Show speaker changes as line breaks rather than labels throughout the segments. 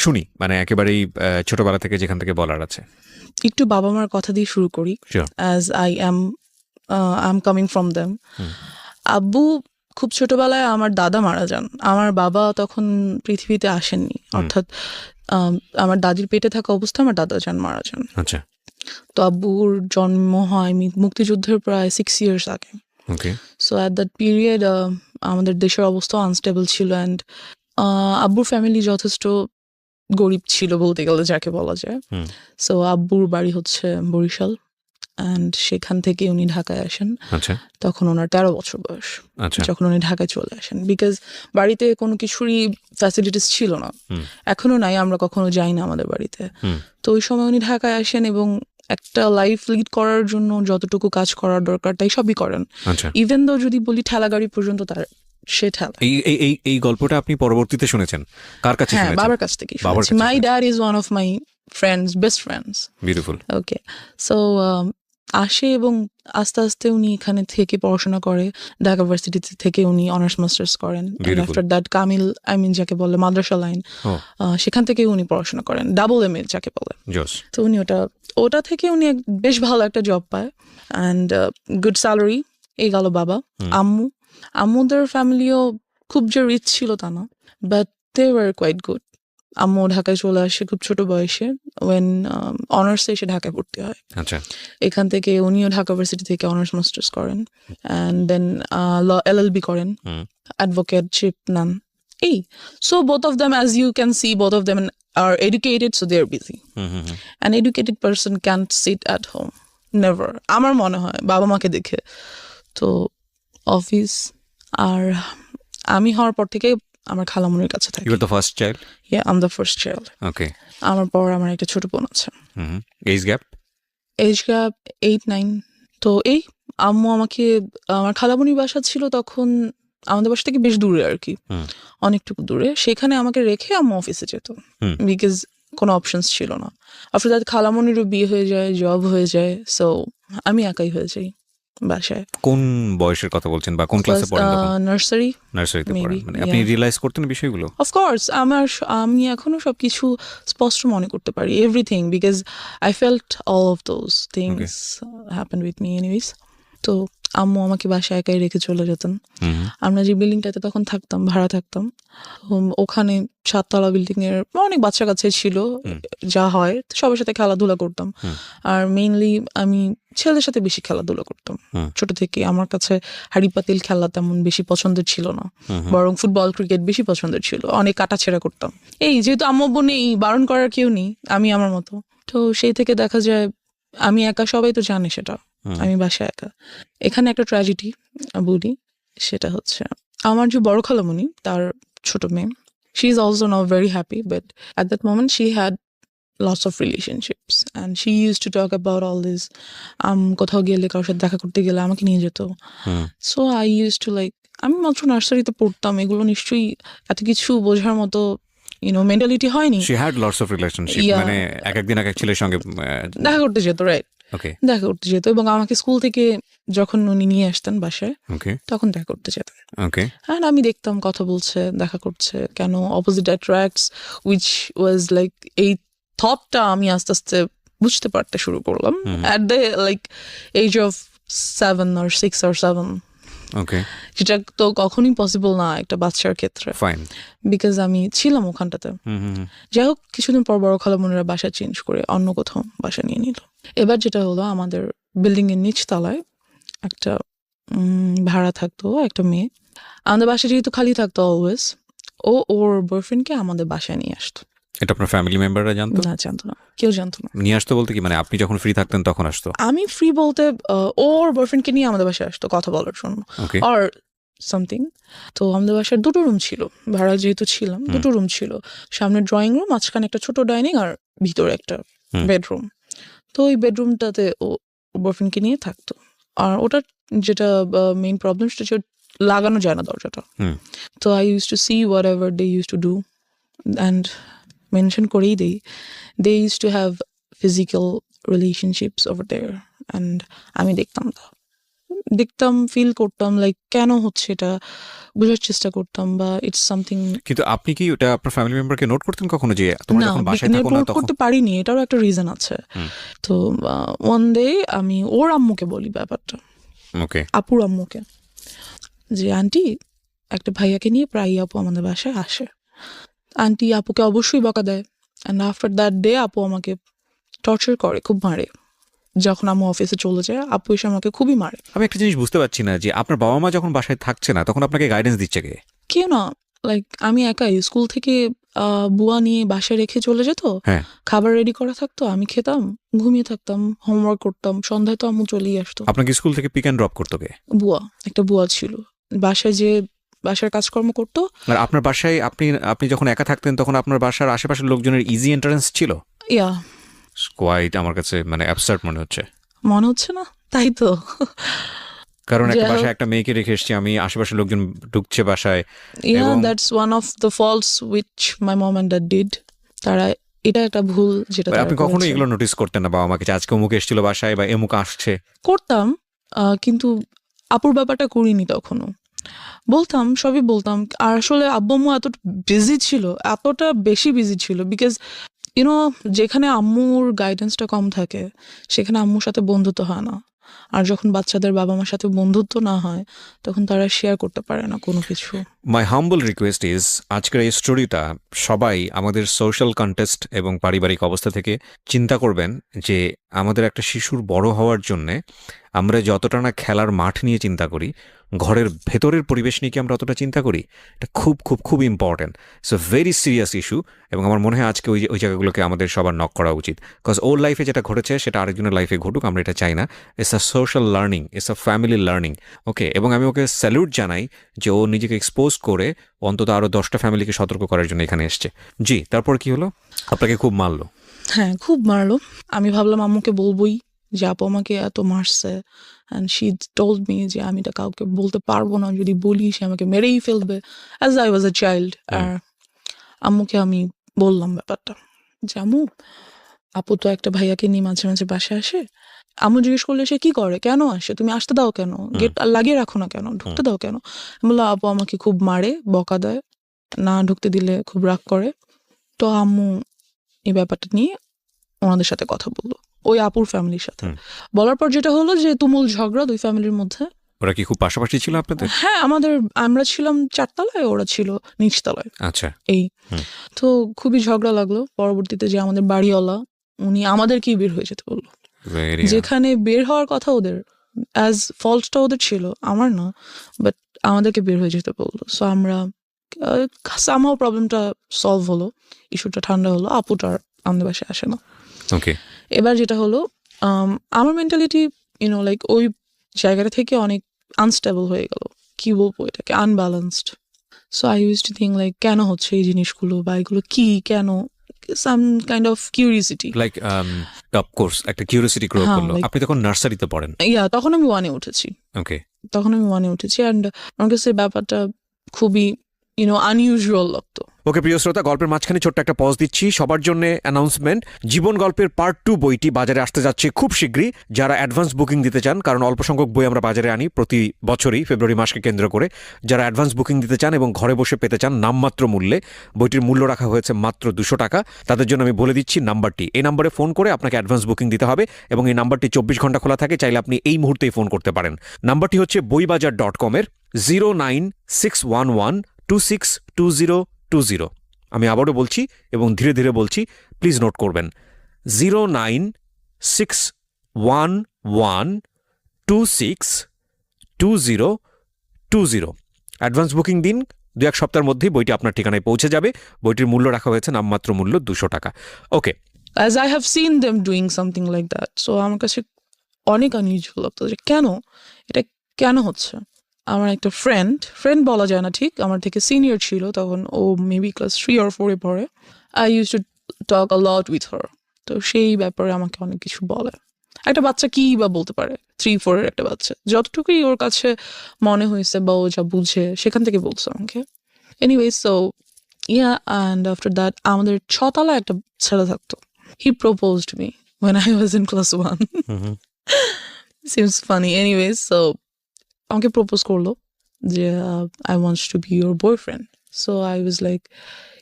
শুনি, মানে একেবারেই ছোটবেলা থেকে যেখান থেকে বলার আছে।
একটু বাবা মার কথা দিয়ে শুরু করি, as I am coming from them. আব্বু খুব ছোটবেলায় আমার দাদা মারা যান। আমার বাবা তখন পৃথিবীতে আসেননি, অর্থাৎ আমার দাদির পেটে থাকা অবস্থায় আমার দাদা মারা যান।
আচ্ছা।
তো আব্বুর জন্ম হয় মুক্তিযুদ্ধের প্রায় 6 years আগে। সো অ্যাট দ্যাট পিরিয়ড আমাদের দেশের অবস্থা আনস্টেবল ছিল, অ্যান্ড আব্বুর ফ্যামিলি যথেষ্ট গরিব ছিল বলতে গেলে, যাকে বলা যায়। সো আব্বুর বাড়ি হচ্ছে বরিশাল, অ্যান্ড সেখান থেকে উনি ঢাকায় আসেন। তখন ওনার 13 বছর বয়স যখন উনি ঢাকায় চলে আসেন, বিকজ বাড়িতে কোনো কিছুরই ফ্যাসিলিটিস ছিল না, এখনো নাই, আমরা কখনো যাই না আমাদের বাড়িতে। তো ওই সময় উনি ঢাকায় আসেন এবং একটা লাইফ লিড করার জন্য যতটুকু কাজ করার দরকার তাই সবই করেন। ইভেন দো যদি বলি ঠেলা গাড়ি পর্যন্ত তার সে ঠেলা।
এই গল্পটা আপনি পরবর্তীতে শুনেছেন কার কাছে?
হ্যাঁ, বাবার কাছ থেকে শুনেছি। My dad is one of my friends, best friends.
Beautiful.
Okay, so আসে এবং আস্তে আস্তে উনি এখানে থেকে পড়াশোনা করে। ঢাকা ভার্সিটি থেকে উনি অনার্স মাস্টার্স করেন। আফটার দ্যাট কামিল, যাকে বলে মাদ্রাসা লাইন, সেখান থেকে উনি পড়াশোনা করেন, ডাবল MA যাকে বলে। তো উনি ওটা থেকে উনি বেশ ভালো একটা জব পায়, অ্যান্ড গুড স্যালারি। এই গেল বাবা। আম্মুদের ফ্যামিলিও খুব যে রিচ ছিল তা না, but they were quite good. আম্মু ঢাকায় চলে আসে খুব ছোট বয়সে, ওয়েন অনার্সে এসে ঢাকায় ভর্তি হয়। এখান থেকে উনিও ঢাকা ভার্সিটি থেকে অনার্স মাস্টার্স করেন, অ্যান্ড দেন LLB করেন, অ্যাডভোকেটশিপ নেন। So both of them, as you can see, both of them are educated, so they are busy. An educated person can't sit at home, never. আমার মনে হয় বাবা মাকে দেখে। তো অফিস, আর আমি হওয়ার পর থেকে আমার খালামুনির কাছে থাকি।
You were the first child?
Yeah, I'm the first child.
Okay.
আমার পর আমার একটা ছোট বোন আছে।
Age gap
8-9। তো আম্মু আমাকে, আমার খালামুনির বাসা ছিল তখন আমাদের বাসা থেকে বেশ দূরে আর কি, অনেকটুকু দূরে। সেখানে আমাকে রেখে আম্মু অফিসে যেত, বিকজ কোনো অপশনস ছিল না। আফটার দ্যাট খালামুনিরও বিয়ে হয়ে যায়, জব হয়ে যায়, সো আমি একাই হয়ে যাই বাসায়।
কোন বয়সের কথা বলছেন বা কোন ক্লাসে পড়েন তখন?
নার্সারিতে
পড়েন। মানে আপনি রিয়েলাইজ করতেন বিষয়গুলো?
অফকোর্স, আমি এখনো সবকিছু স্পষ্ট মনে করতে পারি, everything, because I felt all of those things happen with me anyways. তো আম্মু আমাকে বাসায় একাই রেখে চলে যেতেন। আমরা যে বিল্ডিংটাতে তখন থাকতাম, ভাড়া থাকতাম, ওখানে 7 তলা বিল্ডিং এর অনেক বাচ্চা কাচ্চাই ছিল, যা হয় সবার সাথে খেলাধুলা করতাম। আর মেইনলি আমি ছেলেদের সাথে বেশি খেলাধুলা করতাম ছোট থেকে। আমার কাছে হাড়ি পাতিল খেলা তেমন বেশি পছন্দের ছিল না, বরং ফুটবল ক্রিকেট বেশি পছন্দের ছিল। অনেক কাটাছেড়া করতাম। যেহেতু আম্মু নেই, বারণ করার কেউ নেই, আমি আমার মতো। তো সেই থেকে দেখা যায় আমি একা, সবাই তো জানে সেটা, আমি বাসায় একা। এখানে একটা ট্র্যাজেডি বলি, সেটা হচ্ছে আমার যে বড় খালামণি, তার ছোট মেয়ে, she is also now very happy, but at that moment she had lots of relationships and she used to talk about all this. কোথাও গেলে, কারোর সাথে দেখা করতে গেলে আমাকে নিয়ে যেত। So I used to like, আমি মাত্র নার্সারিতে পড়তাম, এগুলো নিশ্চয়ই এত কিছু বোঝার মতো মেন্টালিটি হয়নি।
She had lots of relationship, মানে একদিন এক ছেলের সঙ্গে
দেখা করতে যেত, রাইট? দেখা করতে যেত, এবং আমাকে স্কুল থেকে যখন উনি নিয়ে আসতেন বাসায়, তখন দেখা করতে যেতেন। আর আমি দেখতাম কথা বলছে, দেখা করছে, কেন opposite attracts, which was like, এই থটটা আমি আস্তে আস্তে বুঝতে পারতে শুরু করলাম at the like age of 7 or 6 or 7। যেটা তো কখনই পসিবল না একটা বাচ্চার ক্ষেত্রে, বিকজ আমি ছিলাম ওখানটাতে। যাই হোক, কিছুদিন পর বড় খালামুনিরা বাসা চেঞ্জ করে অন্য কোথাও বাসা নিয়ে নিল। এবার যেটা হলো, আমাদের বিল্ডিং এর নিচ তলায় একটা ভাড়া থাকতো একটা মেয়ে। আমাদের বাসা যেহেতু খালি থাকতো অলওয়েজ, ওর বয়ফ্রেন্ডকে আমাদের বাসায় নিয়ে আসতো।
এটা আপনার ফ্যামিলি মেম্বাররা জানতো?
না, জানতো না, কেউ জানতো না।
নিয়ে আসতো বলতে কি, মানে আপনি যখন ফ্রি থাকতেন তখন আসতো?
আমি ফ্রি বলতে ওর বয়ফ্রেন্ডকে নিয়ে আমাদের বাসায় আসতো কথা বলার জন্য, আর সামথিং। তো আমাদের বাসার 2টো রুম ছিল, ভাড়া যেহেতু ছিলাম, 2টো রুম ছিল। সামনে ড্রয়িং রুম, মাঝখানে একটা ছোট ডাইনিং, আর ভিতরে একটা বেডরুম। তো ওই বেডরুমটাতে ও বয়ফ্রেন্ডকে নিয়ে থাকতো। আর ওটার যেটা মেইন প্রবলেম, সেটা হচ্ছে লাগানো যায় না দরজাটা। তো I use to see whatever they use to do, and mention করেই দেই, they use to have physical relationships over there, and আমি দেখতাম না। দেখতাম, ফিল করতাম লাইক কেন হচ্ছে এটা, বোঝার চেষ্টা করতাম, বা ইটস সামথিং।
কিন্তু আপনি কি ওটা আপনার ফ্যামিলি মেম্বারকে নোট করতেন কখনো যে তোমরা
না,
যখন বাসায় থাকো না
নোট
তখন?
করতে পারিনি, এটারও একটা রিজন আছে।
হুম।
তো ওয়ান ডে আমি ওর আম্মুকে বলি ব্যাপারটা,
ওকে।
আপুর আম্মুকে, যে আন্টি একটা ভাইয়াকে নিয়ে প্রায়ই আপু আমাদের বাসায় আসে। আন্টি আপুকে অবশ্যই বকা দেয়, অ্যান্ড আফটার দ্যাট ডে আপু আমাকে টর্চার করে, খুব মারে। যখন আম্মু অফিসে চলে যায় আপু এসে আমাকে খুবই মারে।
আমি একটা জিনিস বুঝতে পারছি না যে আপনার বাবা মা যখন বাসায় থাকছে না তখন আপনাকে গাইডেন্স দিচ্ছে কে?
কেউ না, লাইক আমি একাই স্কুল থেকে বুয়া নিয়ে বাসায় রেখে চলে যেত,
হ্যাঁ।
খাবার রেডি করা থাকতো, আমি খেতাম, ঘুমিয়ে থাকতাম, হোমওয়ার্ক করতাম, সন্ধ্যায় তো আম্মু চলেই আসতো।
আপনাকে স্কুল থেকে পিক অ্যান্ড ড্রপ করতো কে?
বুয়া, একটা বুয়া ছিল বাসায়, যে বাসার কাজকর্ম করতো।
আর আপনার বাসায় আপনি যখন একা থাকতেন তখন আপনার বাসার আশেপাশের লোকজনের ইজি এন্ট্রান্স ছিল?
ইয়া,
কোয়াইট আমার কাছে মানে অ্যাবসার্ড মনে হচ্ছে।
মনে হচ্ছে না? তাই তো।
কারণ একটা
যাই হোক,
বাসায় একটা মেয়েকে রেখে এসেছি আমি, আশেপাশের লোকজন ঢুকছে বাসায়।
yeah,
এবং-
that's one of the faults which my mom and dad did. তারা, এটা একটা ভুল যেটা তারা
আপনি কখনো
করেছে।
এগুলো নোটিস করতেন না বাবা মাকে যে আজকে অমুক এসেছিল বাসায় বা এমুক আসছে?
করতাম, কিন্তু আপুর ব্যাপারটা করিনি তখনও। বলতাম, সবই বলতাম। আর আসলে আব্বু আম্মু এত বিজি ছিল, এতটা বেশি বিজি ছিল, বিকজ ইউনো যেখানে আম্মুর গাইডেন্সটা কম থাকে সেখানে আম্মুর সাথে বন্ধুত্ব হয় না। আর যখন বাচ্চাদের বাবা মার সাথে বন্ধুত্ব না হয় তখন তারা শেয়ার করতে পারে না কোনো কিছু।
মাই হাম্বল রিকোয়েস্ট ইজ, আজকের এই স্টোরিটা সবাই আমাদের সোশ্যাল কন্টেস্ট এবং পারিবারিক অবস্থা থেকে চিন্তা করবেন যে আমাদের একটা শিশুর বড় হওয়ার জন্যে আমরা যতটা না খেলার মাঠ নিয়ে চিন্তা করি, ঘরের ভেতরের পরিবেশ নিয়ে কি আমরা অতটা চিন্তা করি? এটা খুব খুব খুব important. It's a very serious issue, এবং আমার মনে হয় আজকে ওই জায়গাগুলোকে আমাদের সবার নক করা উচিত। বিকজ ওর লাইফে যেটা ঘটেছে সেটা আরেকজনের লাইফে ঘটুক, আমরা এটা চাই না। It's a social learning, it's a family learning. Okay, এবং আমি ওকে স্যালুট জানাই যে ও নিজেকে এক্সপোজ করে অন্তত আরও 10টা ফ্যামিলিকে সতর্ক করার জন্য এখানে এসছে। জি, তারপর কি হলো? আপনাকে খুব মারলো?
হ্যাঁ, খুব মারলো। আমি ভাবলাম আম্মুকে বলবোই যে আপু আমাকে এত মারছে, অ্যান্ড শি টোল্ড মি যে আমি এটা কাউকে বলতে পারবো না, যদি বলি সে আমাকে মেরেই ফেলবে, as I was a child. আর আম্মুকে আমি বললাম ব্যাপারটা, যে আম্মু আপু তো একটা ভাইয়াকে নিয়ে মাঝে মাঝে বাসায় আসে। আম্মু জিজ্ঞেস করলে সে কি করে, কেন আসে, তুমি আসতে দাও কেন, গেট লাগিয়ে রাখো না কেন, ঢুকতে দাও কেন? আমি বললাম আপু আমাকে খুব মারে, বকা দেয়, না ঢুকতে দিলে খুব রাগ করে। তো আম্মু এই ব্যাপারটা নিয়ে ওনাদের সাথে কথা বললো, ওই আপুর ফ্যামিলির সাথে। বলার পর যেটা হলো যে তুমুল ঝগড়া দুই ফ্যামিলির মধ্যে।
ওরা কি খুব পাশাপাশি ছিল আপনাদের?
হ্যাঁ, আমরা ছিলাম 4 তলায়, ওরা ছিল নিচতলায়।
আচ্ছা।
এই তো খুবই ঝগড়া লাগলো। পরবর্তীতে যে আমাদের বাড়িওয়ালা, উনি আমাদেরকেই বের হয়ে যেতে বললো,
ভেরি।
যেখানে বের হওয়ার কথা ওদের, অ্যাজ ফল্টটা ওদের ছিল, আমার না, বাট আমাদেরকে বের হয়ে যেতে বললো। সো আমরা সামহাও প্রবলেমটা সলভ হলো, ইস্যুটা ঠান্ডা হলো, আপুটা আর আমাদের বাসায় আসে না।
ওকে।
এবার যেটা হলো, আমার মেন্টালিটি লাইক ওই জায়গাটা থেকে অনেক আনস্টেবল হয়ে গেল, কি বলবো এটাকে, unbalanced. So I use to think like কেন হচ্ছে এই জিনিসগুলো, বা এগুলো কি, কেন, some kind of curiosity.
Like of course একটা কিউরিওসিটি গ্রো
হ্যাঁ,
করলো।
like-
আপনি তখন নার্সারিতে পড়েন?
তখন আমি 1-এ উঠেছি।
ওকে।
অ্যান্ড আমার কাছে ব্যাপারটা খুবই আনইউজুয়াল লাগতো।
ওকে প্রিয় শ্রোতা, গল্পের মাঝখানে ছোট্ট একটা পজ দিচ্ছি সবার জন্য অ্যানাউন্সমেন্ট। জীবন গল্পের পার্ট 2 বইটি বাজারে আসতে যাচ্ছে খুব শীঘ্রই। যারা অ্যাডভান্স বুকিং দিতে চান, কারণ অল্প সংখ্যক বই আমরা বাজারে আনি প্রতি বছরই ফেব্রুয়ারি মাসকে কেন্দ্র করে, যারা অ্যাডভান্স বুকিং দিতে চান এবং ঘরে বসে পেতে চান নামমাত্র মূল্যে, বইটির মূল্য রাখা হয়েছে মাত্র 200 টাকা। তাদের জন্য আমি বলে দিচ্ছি নাম্বারটি, এই নাম্বারে ফোন করে আপনাকে অ্যাডভান্স বুকিং দিতে হবে, এবং এই নাম্বারটি 24 ঘন্টা খোলা থাকে, চাইলে আপনি এই মুহূর্তেই ফোন করতে পারেন। নাম্বারটি হচ্ছে boibajar.com-এর 09611262020। আমি আবারও বলছি এবং ধীরে ধীরে বলছি, প্লিজ নোট করবেন, 09611262020। অ্যাডভান্স বুকিং দিন, 2-1 সপ্তাহের মধ্যেই বইটি আপনার ঠিকানায় পৌঁছে যাবে। বইটির মূল্য রাখা হয়েছে নামমাত্র মূল্য 200 টাকা। ওকে।
As I have seen them doing something like that, so আমার কাছে অনেক আনইউজুয়াল লাগতো যে এটা কেন হচ্ছে। আমার একটা ফ্রেন্ড বলা যায় না ঠিক, আমার থেকে সিনিয়র ছিল তখন, ও মেবি ক্লাস 3 or 4-এ পড়ে। I use to talk a lot with her. তো সেই ব্যাপারে আমাকে অনেক কিছু বলে। একটা বাচ্চা কি বা বলতে পারে, 3-4-এর একটা বাচ্চা, যতটুকুই ওর কাছে মনে হয়েছে বা ও যা বুঝে সেখান থেকে বলছে আমাকে। Anyway, so and after that আমাদের 6 তলায় একটা ছেলে থাকতো। He proposed me when I was in class 1. Seems funny. Anyways, so আমাকে প্রপোজ করলো যে I wants to B your boyfriend. So I was like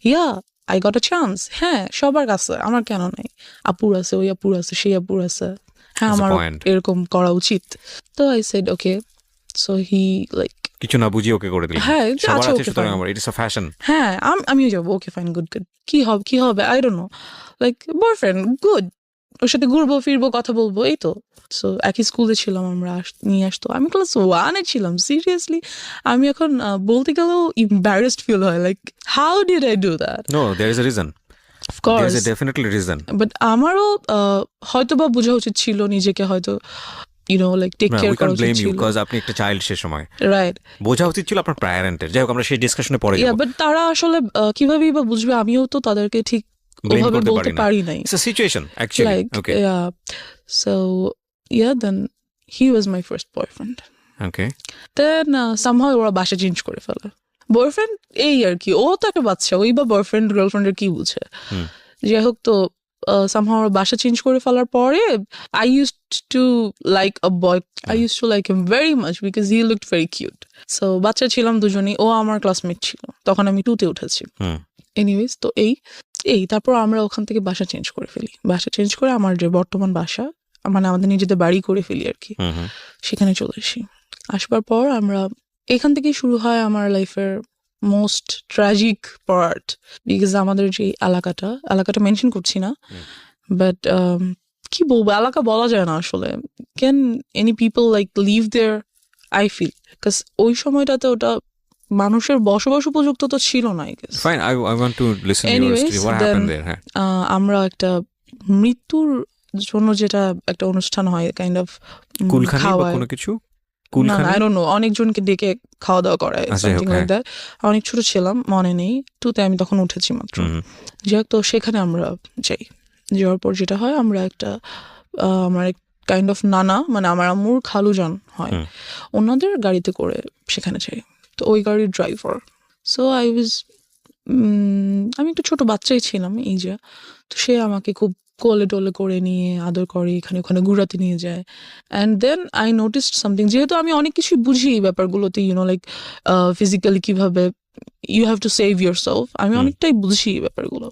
yeah I got a chance. হ্যাঁ, সবার কাছে, আমার কেন নাই? আপুর আছে, ওই আপুর আছে, সেই আপুর আছে, হ্যাঁ
That's the
আমার
point.
এরকম করা উচিত। তো I said okay. So he like
কিছু না বুঝিয়ে ওকে করে দিলেন।
হ্যাঁ,
সবার
আচ্ছা,
আছে
okay,
সুতরাং
fine.
আমার ইট ইস আ ফ্যাশন।
হ্যাঁ, আমিও যাবো। Okay fine, good good. কি হবে I don't know, like boyfriend good, ওর সাথে ঘুরবো ফিরবো কথা বলবো, এই তো। সো একই স্কুলে ছিলাম আমরা, নিয়ে আসতো। আমি ক্লাস 1-এ ছিলাম, সিরিয়াসলি। আমি এখন বলতে গেলেও embarrassed ফিল হয়, like how did I do that?
No, there is a reason,
of
there
course.
Is a definitely reason.
But আমারও হয়তো বা বোঝা উচিত ছিল নিজেকে, হয়তো like take
we
care
can
করা উচিত
ব্লেম ইউ
ছিল।
বিকজ আপনি একটা চাইল্ড সে সময়,
রাইট,
বোঝা উচিত ছিল আপনার প্যারেন্টের। যাই হোক, আমরা সেই ডিসকাশনে পরে
ইয়া,
যাব।
বাট তারা আসলে কিভাবেই বা বুঝবে? আমিও তো তাদেরকে ঠিক
ব্লেম
ওভাবে
করতে
বলতে
পারি না,
পারি নাই।
It's a situation actually.
Like,
okay
yeah. So, yeah, then he was my first boyfriend.
Okay
Then somehow ওরা বাসা চেঞ্জ করে ফেলে। বয়ফ্রেন্ড এই আর কি, ও তো একটা বাচ্চা, ওই বা বয়ফ্রেন্ড গার্লফ্রেন্ডের কি বুঝে? যাই হোক, তো somehow ওরা বাসা চেঞ্জ করে ফেলার পরে I used to like a boy. I used to like him very much because he looked very cute. So বাচ্চা ছিলাম দুজনেই, ও আমার ক্লাসমেট ছিল, তখন আমি 2-তে উঠেছি। এনিওয়েজ, তো এই তারপর আমরা ওখান থেকে বাসা চেঞ্জ করে ফেলি। বাসা চেঞ্জ করে আমার যে বর্তমান বাসা, মানে আমাদের নিজেদের বাড়ি করে ফেলি আর কি, সেখানে চলে আসি। আসবার পর আমরা এখান থেকেই শুরু হয় আমার লাইফের মোস্ট ট্র্যাজিক পার্ট। বিকজ আমাদের যে এলাকাটা মেনশন করছি না, বাট কি বলবো, এলাকা বলা যায় না আসলে। Can any people like live there? I feel, because ওই সময়টাতে ওটা মানুষের বসবাস উপযুক্ত তো ছিল না, I guess.
Fine, I want to listen your
Anyways,
story, what
then,
happened there. হ্যাঁ,
আমরা একটা মৃত্যুর জন্য যেটা একটা অনুষ্ঠান হয়, কাইন্ড অফ
কুলখানি বা
খাওয়ায়।
কোনো কিছু,
না,
কুলখানি।
আই ডোন্ট নো, অনেকজনকে ডেকে খাওয়া দাওয়া করায়,
আচ্ছা,
সামথিং লাইক
হ্যাঁ।
দ্যাট। অনেক ছোট ছিলাম, মনে নেই, 2-তে আমি তখন উঠেছি মাত্র। যাই হোক, তো সেখানে আমরা যাই। যাওয়ার পর যেটা হয়, আমরা একটা আমার এক কাইন্ড অফ নানা, মানে আমার আম্মুর খালু যান হয়, ওনাদের গাড়িতে করে সেখানে যাই। তো ওই গাড়ির ড্রাইভার। সো আই ওয়াজ, আমি একটা ছোট বাচ্চাই ছিলাম, এই যে। তো সে আমাকে খুব কোলে টোলে করে নিয়ে আদর করে, এখানে ওখানে ঘুরাতে নিয়ে যায়। And then I noticed something, যেহেতু আমি অনেক কিছুই বুঝি এই ব্যাপারগুলোতে, লাইক ফিজিক্যালি কিভাবে you have to save yourself, আমি অনেকটাই বুঝি এই ব্যাপারগুলো।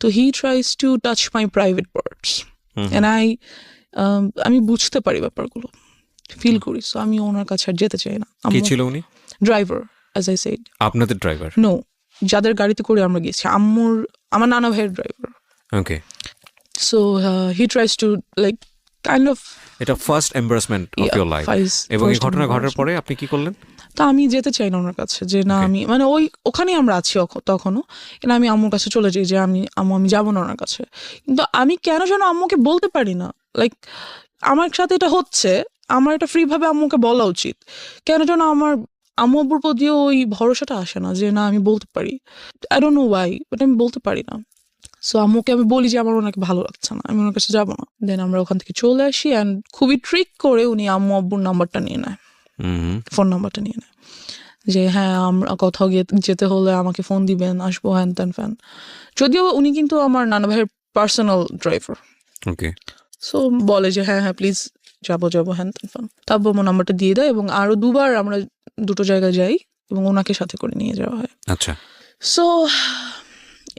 তো he tries to touch my private parts, and আমি বুঝতে পারি ব্যাপারগুলো, ফিল করি। সো আমি ওনার কাছে আর যেতে চাই না।
কি ছিল উনি?
Driver, as I said.
আপনাদের ড্রাইভার?
নো, যাদের গাড়িতে করে আমরা গেছি, আমার নানা ভাইয়ের ড্রাইভার।
Okay.
So he tries to like kind of,
এটা first embarrassment of your life. এবং এই ঘটনা ঘটার পরে আপনি কি করলেন?
তা আমি যেতে চাই না ওনার কাছে, যে না, আমি মানে ওখানেই আমরা আছি তখনও, কিন্তু আমি আম্মুর কাছে চলে যাই, যে আমি যাবো না ওনার কাছে। কিন্তু আমি কেন যেন আম্মুকে বলতে পারি না, লাইক আমার সাথে এটা হচ্ছে, আমার এটা ফ্রি ভাবে আম্মুকে বলা উচিত, কেন যেন আমার আম্মু আব্বুর প্রতিও ওই ভরসাটা আসে না, যে না আমি বলতে পারি। I don't no Y, but আমি বলতে পারি না। সো আম্মুকে আমি বলি যে আমার ওনাকে ভালো লাগছে না, আমি ওনার কাছে যাবো না। দেন আমরা ওখান থেকে চলে আসি, অ্যান্ড খুবই ট্রিক করে উনি আম্মু আব্বুর নাম্বারটা নিয়ে নেয়, ফোন নাম্বারটা নিয়ে নেয়, যে হ্যাঁ আমরা কোথাও যেতে হলে আমাকে ফোন দিবেন, আসবো, হ্যান ত্যান ফ্যান। যদিও উনি কিন্তু আমার নানা ভাইয়ের পার্সোনাল ড্রাইভার।
ওকে।
সো বলে যে হ্যাঁ প্লিজ যাবো হ্যান ত্যান ফ্যান। তারপর আমার নাম্বারটা দিয়ে দেয়, এবং আরো 2বার আমরা 2টো জায়গায় যাই, এবং ওনাকে সাথে করে নিয়ে যাওয়া হয়।
আচ্ছা।
সো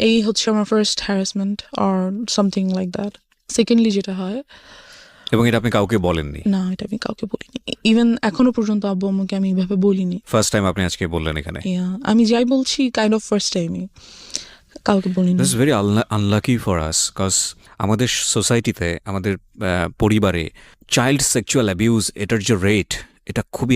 এই হচ্ছে আমার first harassment or something like that. Secondly যেটা হয়,
এবং এটা আপনি কাউকে বলেননি?
না, এটা আমি কাউকে বলিনি। ইভেন এখনো পর্যন্ত আব্বু আম্মুকে আমি এইভাবে বলিনি।
ফার্স্ট টাইম আপনি আজকে বললেন এখানে?
আমি যাই বলছি কাইন্ড অফ ফার্স্ট টাইমই, কাউকে বলিনি।
This is very unlucky for us, cause আমাদের সোসাইটিতে, আমাদের পরিবারে চাইল্ড সেক্সুয়াল অ্যাবিউজ, এটার যে রেট, এটা খুবই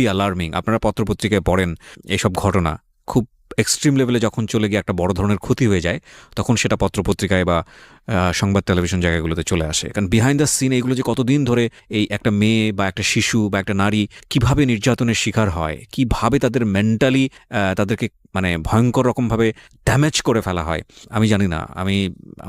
অ্যালার্মিং। আপনারা পত্রপত্রিকায় পড়েন এইসব ঘটনা, খুব এক্সট্রিম লেভেলে যখন চলে গিয়ে একটা বড় ধরনের ক্ষতি হয়ে যায়, তখন সেটা পত্রপত্রিকায় বা সংবাদ টেলিভিশন জায়গাগুলোতে চলে আসে। কারণ বিহাইন্ড দ্য সিন এইগুলো যে কতদিন ধরে এই একটা মেয়ে বা একটা শিশু বা একটা নারী কিভাবে নির্যাতনের শিকার হয়, কিভাবে তাদের মেন্টালি তাদেরকে মানে ভয়ঙ্কর রকমভাবে ড্যামেজ করে ফেলা হয়, আমি জানি না।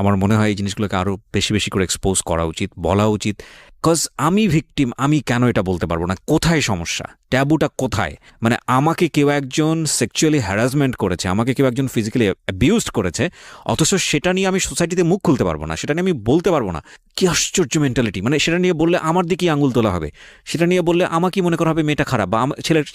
আমার মনে হয় এই জিনিসগুলোকে আরও বেশি করে এক্সপোজ করা উচিত, বলা উচিত, কজ আমি ভিকটিম, আমি কেন এটা বলতে পারবো না? কোথায় সমস্যা? ট্যাবুটা কোথায়? মানে আমাকে কেউ একজন সেক্সুয়ালি হ্যারাসমেন্ট করেছে, আমাকে কেউ একজন ফিজিক্যালি অ্যাবিউজড করেছে, অথচ সেটা নিয়ে আমি সোসাইটিতে মুখ খুলতে পারবো না, সেটা নিয়ে আমি বলতে পারবো না। কি আশ্চর্য মেন্টালিটি! মানে সেটা নিয়ে বললে আমার দিকেই আঙুল তোলা হবে, সেটা নিয়ে বললে আমাকেই মনে করা হবে মেয়েটা খারাপ, বা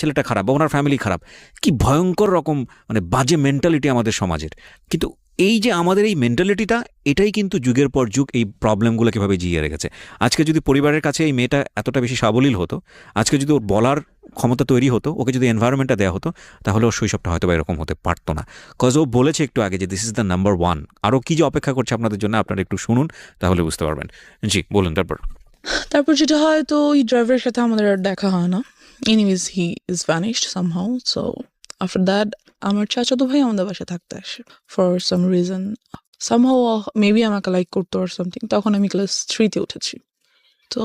ছেলেটা খারাপ, বা ওনার ফ্যামিলি খারাপ। কি ভয়ঙ্কর রকম মানে বাজে মেন্টালিটি আমাদের সমাজের। কিন্তু এই যে আমাদের এই মেন্টালিটিটা, এটাই কিন্তু যুগের পর যুগ এই প্রবলেমগুলো কীভাবে জিয়ে রেখেছে। আজকে যদি পরিবারের কাছে এই মেয়েটা এতটা বেশি সাবলীল হতো, আজকে যদি ওর বলার ক্ষমতা তৈরি হতো, ওকে যদি এনভায়রনমেন্টটা দেওয়া হতো, তাহলে ওর শৈশবটা হয়তো বা এরকম হতে পারতো না। কজ ও বলেছে একটু আগে যে this is the number one. আরও কী যে অপেক্ষা করছে আপনাদের জন্য, আপনারা একটু শুনুন, তাহলে বুঝতে পারবেন। জি বলুন
তারপর যেটা হয়, তো ওই ড্রাইভারের সাথে আমাদের আর দেখা হয় না। Anyways he is vanished somehow. So after that আমার চাচাতো ভাই আমাদের বাসায় থাকতে আসে for some reason. Somehow maybe আমাকে লাইক করতো আর সামথিং। তখন আমি ক্লাস 3-তে উঠেছি। তো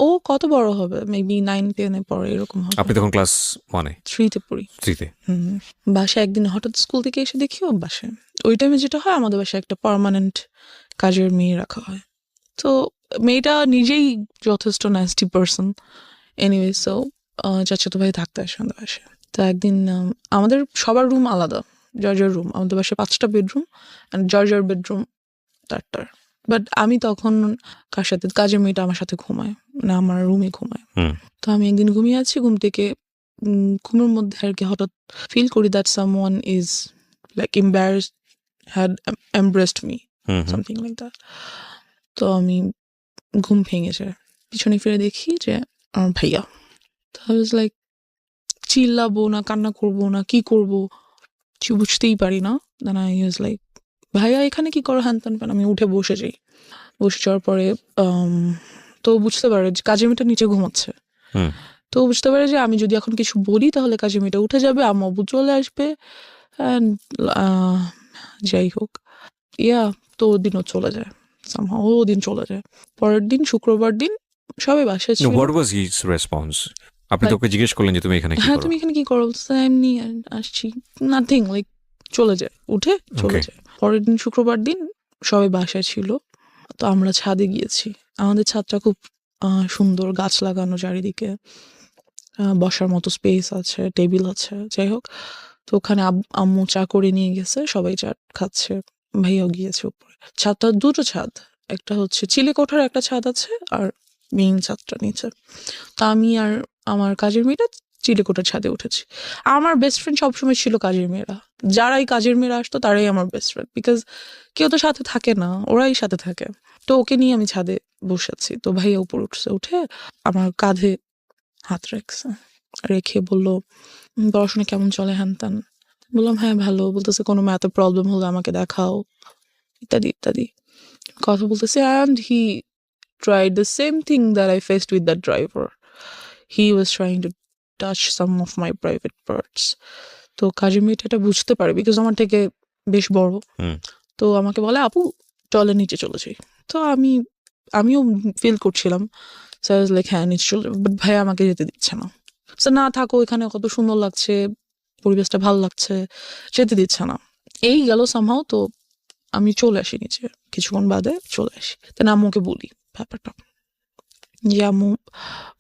ও কত বড় হবে? মেবি 9-10-এ পড়ে, এরকম হবে।
আপনি তখন ক্লাস 1-এ?
3-তে পড়ি।
3-তে?
বাসায় একদিন হঠাৎ স্কুল থেকে এসে দেখি ও বাসায়। ওই টাইমে যেটা হয়, আমাদের বাসায় একটা পার্মানেন্ট কাজের মেয়ে রাখা হয়। তো মেয়েটা নিজেই যথেষ্ট ন্যাস্টি পার্সন। এনিওয়ে, সো চাচাতো ভাই থাকতে আসে আমাদের বাসায়। তো একদিন আমাদের সবার রুম আলাদা, জর্জার রুম। আমাদের বাসায় 5টা বেডরুম, অ্যান্ড জর্জার বেডরুম 4টার। বাট আমি তখন কার সাথে, কাজের মেয়েটা আমার সাথে ঘুমায়, মানে আমার রুমে ঘুমায়। তো আমি একদিন ঘুমিয়ে আছি, ঘুম থেকে ঘুমের মধ্যে আর কি হঠাৎ ফিল করি that someone is like embarrassed, had embraced me, something like that. তো আমি ঘুম ভেঙে যায়, পিছনে ফিরে দেখি যে আমার ভাইয়া। তো আই ওয়াজ লাইক, চিল্লাবো না, কান্না করবো না, কি করবো কিছু বুঝতেই পারি না। দেন আই ওয়াজ লাইক, ভাইয়া এখানে কি করো, হ্যান ত্যান। আমি উঠে বসে যাই। বসে যাওয়ার পরে তো বুঝতে পারে যে কাজের মেয়েটা নিচে ঘুমাচ্ছে। তো বুঝতে পারে যে আমি যদি এখন কিছু বলি তাহলে কাজের মেয়েটা উঠে যাবে, আম্মু আব্বু চলে আসবে, অ্যান্ড যাই হোক, তো ওদিনও চলে যায়। সামহাউ ওদিন চলে যায়। পরের দিন, শুক্রবার দিন, সবাই বাসায় ছিল।
What was his response? আপনি তোকে জিজ্ঞেস করলেন যে তুমি এখানে কি
হ্যাঁ,
করো?
তুমি এখানে কি করো? এমনি আসছি, নাথিং, লাইক চলে যায়, উঠে চলে যায়। পরের দিন, শুক্রবার দিন, সবাই বাসায় ছিল। তো আমরা ছাদে গিয়েছি। আমাদের ছাদটা খুব সুন্দর, গাছ লাগানো চারিদিকে, বসার মতো স্পেস আছে, টেবিল আছে, যাই হোক। তো ওখানে আম্মু চা করে নিয়ে গেছে, সবাই চা খাচ্ছে, ভাইয়াও গিয়েছে উপরে। ছাদটা 2টো ছাদ, একটা হচ্ছে চিলে কোঠার একটা ছাদ আছে, আর মেইন ছাদটা নিচে। তা আমি আর আমার কাজের মেয়েটা চিলে কোঠার ছাদে উঠেছি। আমার বেস্ট ফ্রেন্ড সবসময় ছিল কাজের মেয়েরা। যারাই কাজের মেয়েরা আসতো তারাই আমার বেস্ট ফ্রেন্ড, বিকজ কেউ তো সাথে থাকে না, ওরাই সাথে থাকে। তো ওকে নিয়ে আমি ছাদে বসেছি। তো ভাইয়া উপর উঠছে, উঠে আমার কাঁধে হাত রেখে বললো, পড়াশোনা কেমন চলে, হ্যান ত্যান। বললাম হ্যাঁ ভালো। বলতেছে কোনো ম্যাথে প্রবলেম হলে আমাকে দেখাও, ইত্যাদি ইত্যাদি কথা বলতেছে। And he tried the same thing that I faced with that driver. He was trying to touch some of my private parts. তো কাজের মেয়েটা এটা বুঝতে পারে, বিকজ আমার থেকে বেশ বড়। তো আমাকে বলে, আপু চলে নিচে চলে যাই। তো আমিও ফিল করছিলাম, সো আই ওয়াজ লাইক হ্যাঁ নিচে চলে, বাট ভাই আমাকে যেতে দিচ্ছে না। সো না থাকো, এখানে কত সুন্দর লাগছে, পরিবেশটা ভালো লাগছে, যেতে দিচ্ছে না। এই গেল সামহাও। তো আমি চলে আসি নিচে, কিছুক্ষণ বাদে চলে আসি। তো আম্মুকে বলি ব্যাপারটা, যে আম্মু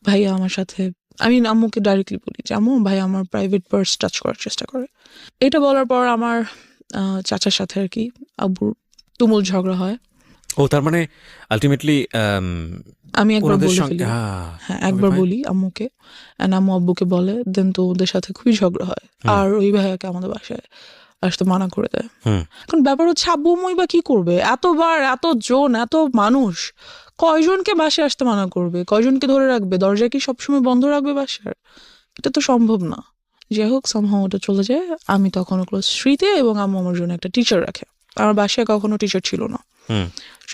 ভাইয়া আমার সাথে, আমি আম্মুকে ডাইরেক্টলি বলি যে আম্মু ভাইয়া আমার প্রাইভেট পার্স টাচ করার চেষ্টা করে। এটা বলার পর আমার চাচার সাথে আর কি আব্বুর তুমুল ঝগড়া হয়।
ও তার মানে আলটিমেটলি
আমি একবার বলে ফেলি, হ্যাঁ একবার বলি আম্মুকে, অ্যান্ড আম্মু আব্বুকে বলে, দেন তো ওদের সাথে খুবই ঝগড়া হয়। আর ওই ভাইয়াকে আমাদের বাসায় আসতে মানা করে দেয়। এখন ব্যাপার হচ্ছে, আব্বু আম্মুই বা কি করবে? এতবার, এত মানুষ, কয়জনকে বাসায় আসতে মানা করবে? কয়জনকে ধরে রাখবে? দরজা কি সবসময় বন্ধ রাখবে বাসার? এটা তো সম্ভব না। যাই হোক, সামহাও ওটা চলে যায়। আমি তখনও ক্লাস 3-তে, এবং আম্মু আমার জন্য একটা টিচার রাখে। আমার বাসায় কখনো টিচার ছিল না,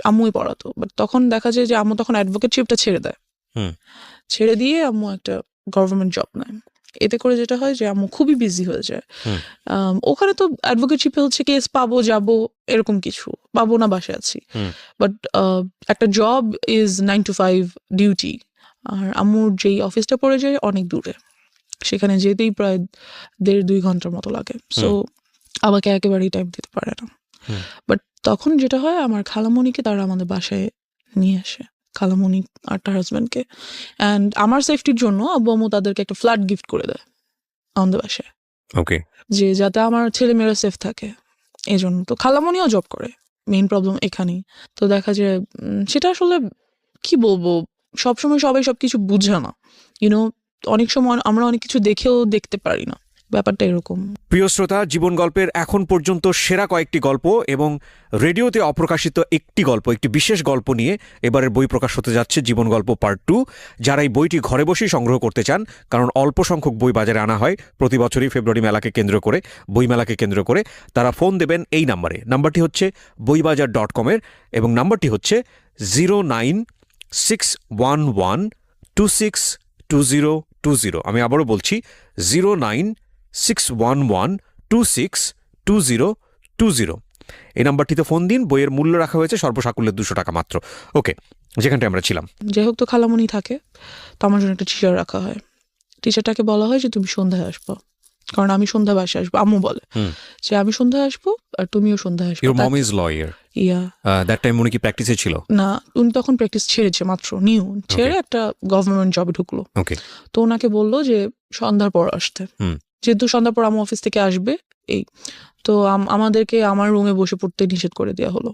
আম্মুই পড়াতো। বাট তখন দেখা যায় যে আম্মু তখন অ্যাডভোকেটশিপটা ছেড়ে দেয়। ছেড়ে দিয়ে আম্মু একটা গভর্নমেন্ট জব নেয়। এতে করে যেটা হয় যে আম্মু খুবই বিজি হয়ে যায়। ওখানে তো অ্যাডভোকেটশিপে হচ্ছে কেস পাবো, যাবো, এরকম কিছু পাবো না, বাসায় আছি। বাট একটা জব ইজ 9 to 5 ডিউটি। আর আম্মুর যেই অফিসটা পড়ে যায় অনেক দূরে, সেখানে যেতেই প্রায় 1.5-2 ঘন্টার মতো লাগে। সো আমাকে একেবারেই টাইম দিতে পারে না। বাট তখন যেটা হয়, আমার খালামণিকে তারা আমাদের বাসায় নিয়ে আসে। খালামণি আর তার হাজব্যান্ডকে। অ্যান্ড আমার সেফটির জন্য আব্বু আম্মু তাদেরকে একটা ফ্ল্যাট গিফট করে দেয় আমাদের বাসায়,
ওকে।
যে যাতে আমার ছেলেমেয়েরা সেফ থাকে এই জন্য। তো খালামণিও জব করে, মেইন প্রবলেম এখানেই। তো দেখা যায় সেটা আসলে কি বলবো, সবসময় সবাই সবকিছু বুঝে না, ইউনো। অনেক সময় আমরা অনেক কিছু দেখেও দেখতে পারি না, ব্যাপারটা এরকম।
প্রিয় শ্রোতা, জীবন গল্পের এখন পর্যন্ত সেরা কয়েকটি গল্প এবং রেডিওতে অপ্রকাশিত একটি গল্প, একটি বিশেষ গল্প নিয়ে এবারের বই প্রকাশ হতে যাচ্ছে জীবন গল্প পার্ট 2। যারা এই বইটি ঘরে বসেই সংগ্রহ করতে চান, কারণ অল্প সংখ্যক বই বাজারে আনা হয় প্রতি বছরই ফেব্রুয়ারি মেলাকে কেন্দ্র করে, বইমেলাকে কেন্দ্র করে, তারা ফোন দেবেন এই নাম্বারে। নাম্বারটি হচ্ছে boibajar.com-এর এবং নাম্বারটি হচ্ছে 09611262020। আমি আবারও বলছি 09611262020। এই নাম্বারটিতে ফোন দিন। বইয়ের মূল্য রাখা হয়েছে সর্বসাকুল্যে 200 টাকা মাত্র। ওকে, যেখানটায় আমরা ছিলাম।
যাই হোক, তো খালামণি থাকে, তো আমার জন্য একটা টিচার রাখা হয়। টিচারটাকে বলা হয় যে তুমি সন্ধ্যায় আসবো, কারণ আমি সন্ধ্যা বাসায় আসবো। আম্মু বলে যে আমি সন্ধ্যায় আসবো আর তুমিও সন্ধ্যায় আসবো।
Your mom is lawyer.
Yeah
that time উনি কি প্র্যাকটিসে ছিল?
না, উনি তখন প্র্যাকটিস ছেড়েছে, মাত্র নিউ ছেড়ে একটা গভর্নমেন্ট জবে ঢুকলো।
ওকে।
তো ওনাকে বললো যে সন্ধ্যার পর আসতে, যেহেতু সন্ধ্যার পর আমার অফিস থেকে আসবে। এই তো আমাদেরকে আমার রুমে বসে পড়তে নিষেধ করে দেওয়া হলো।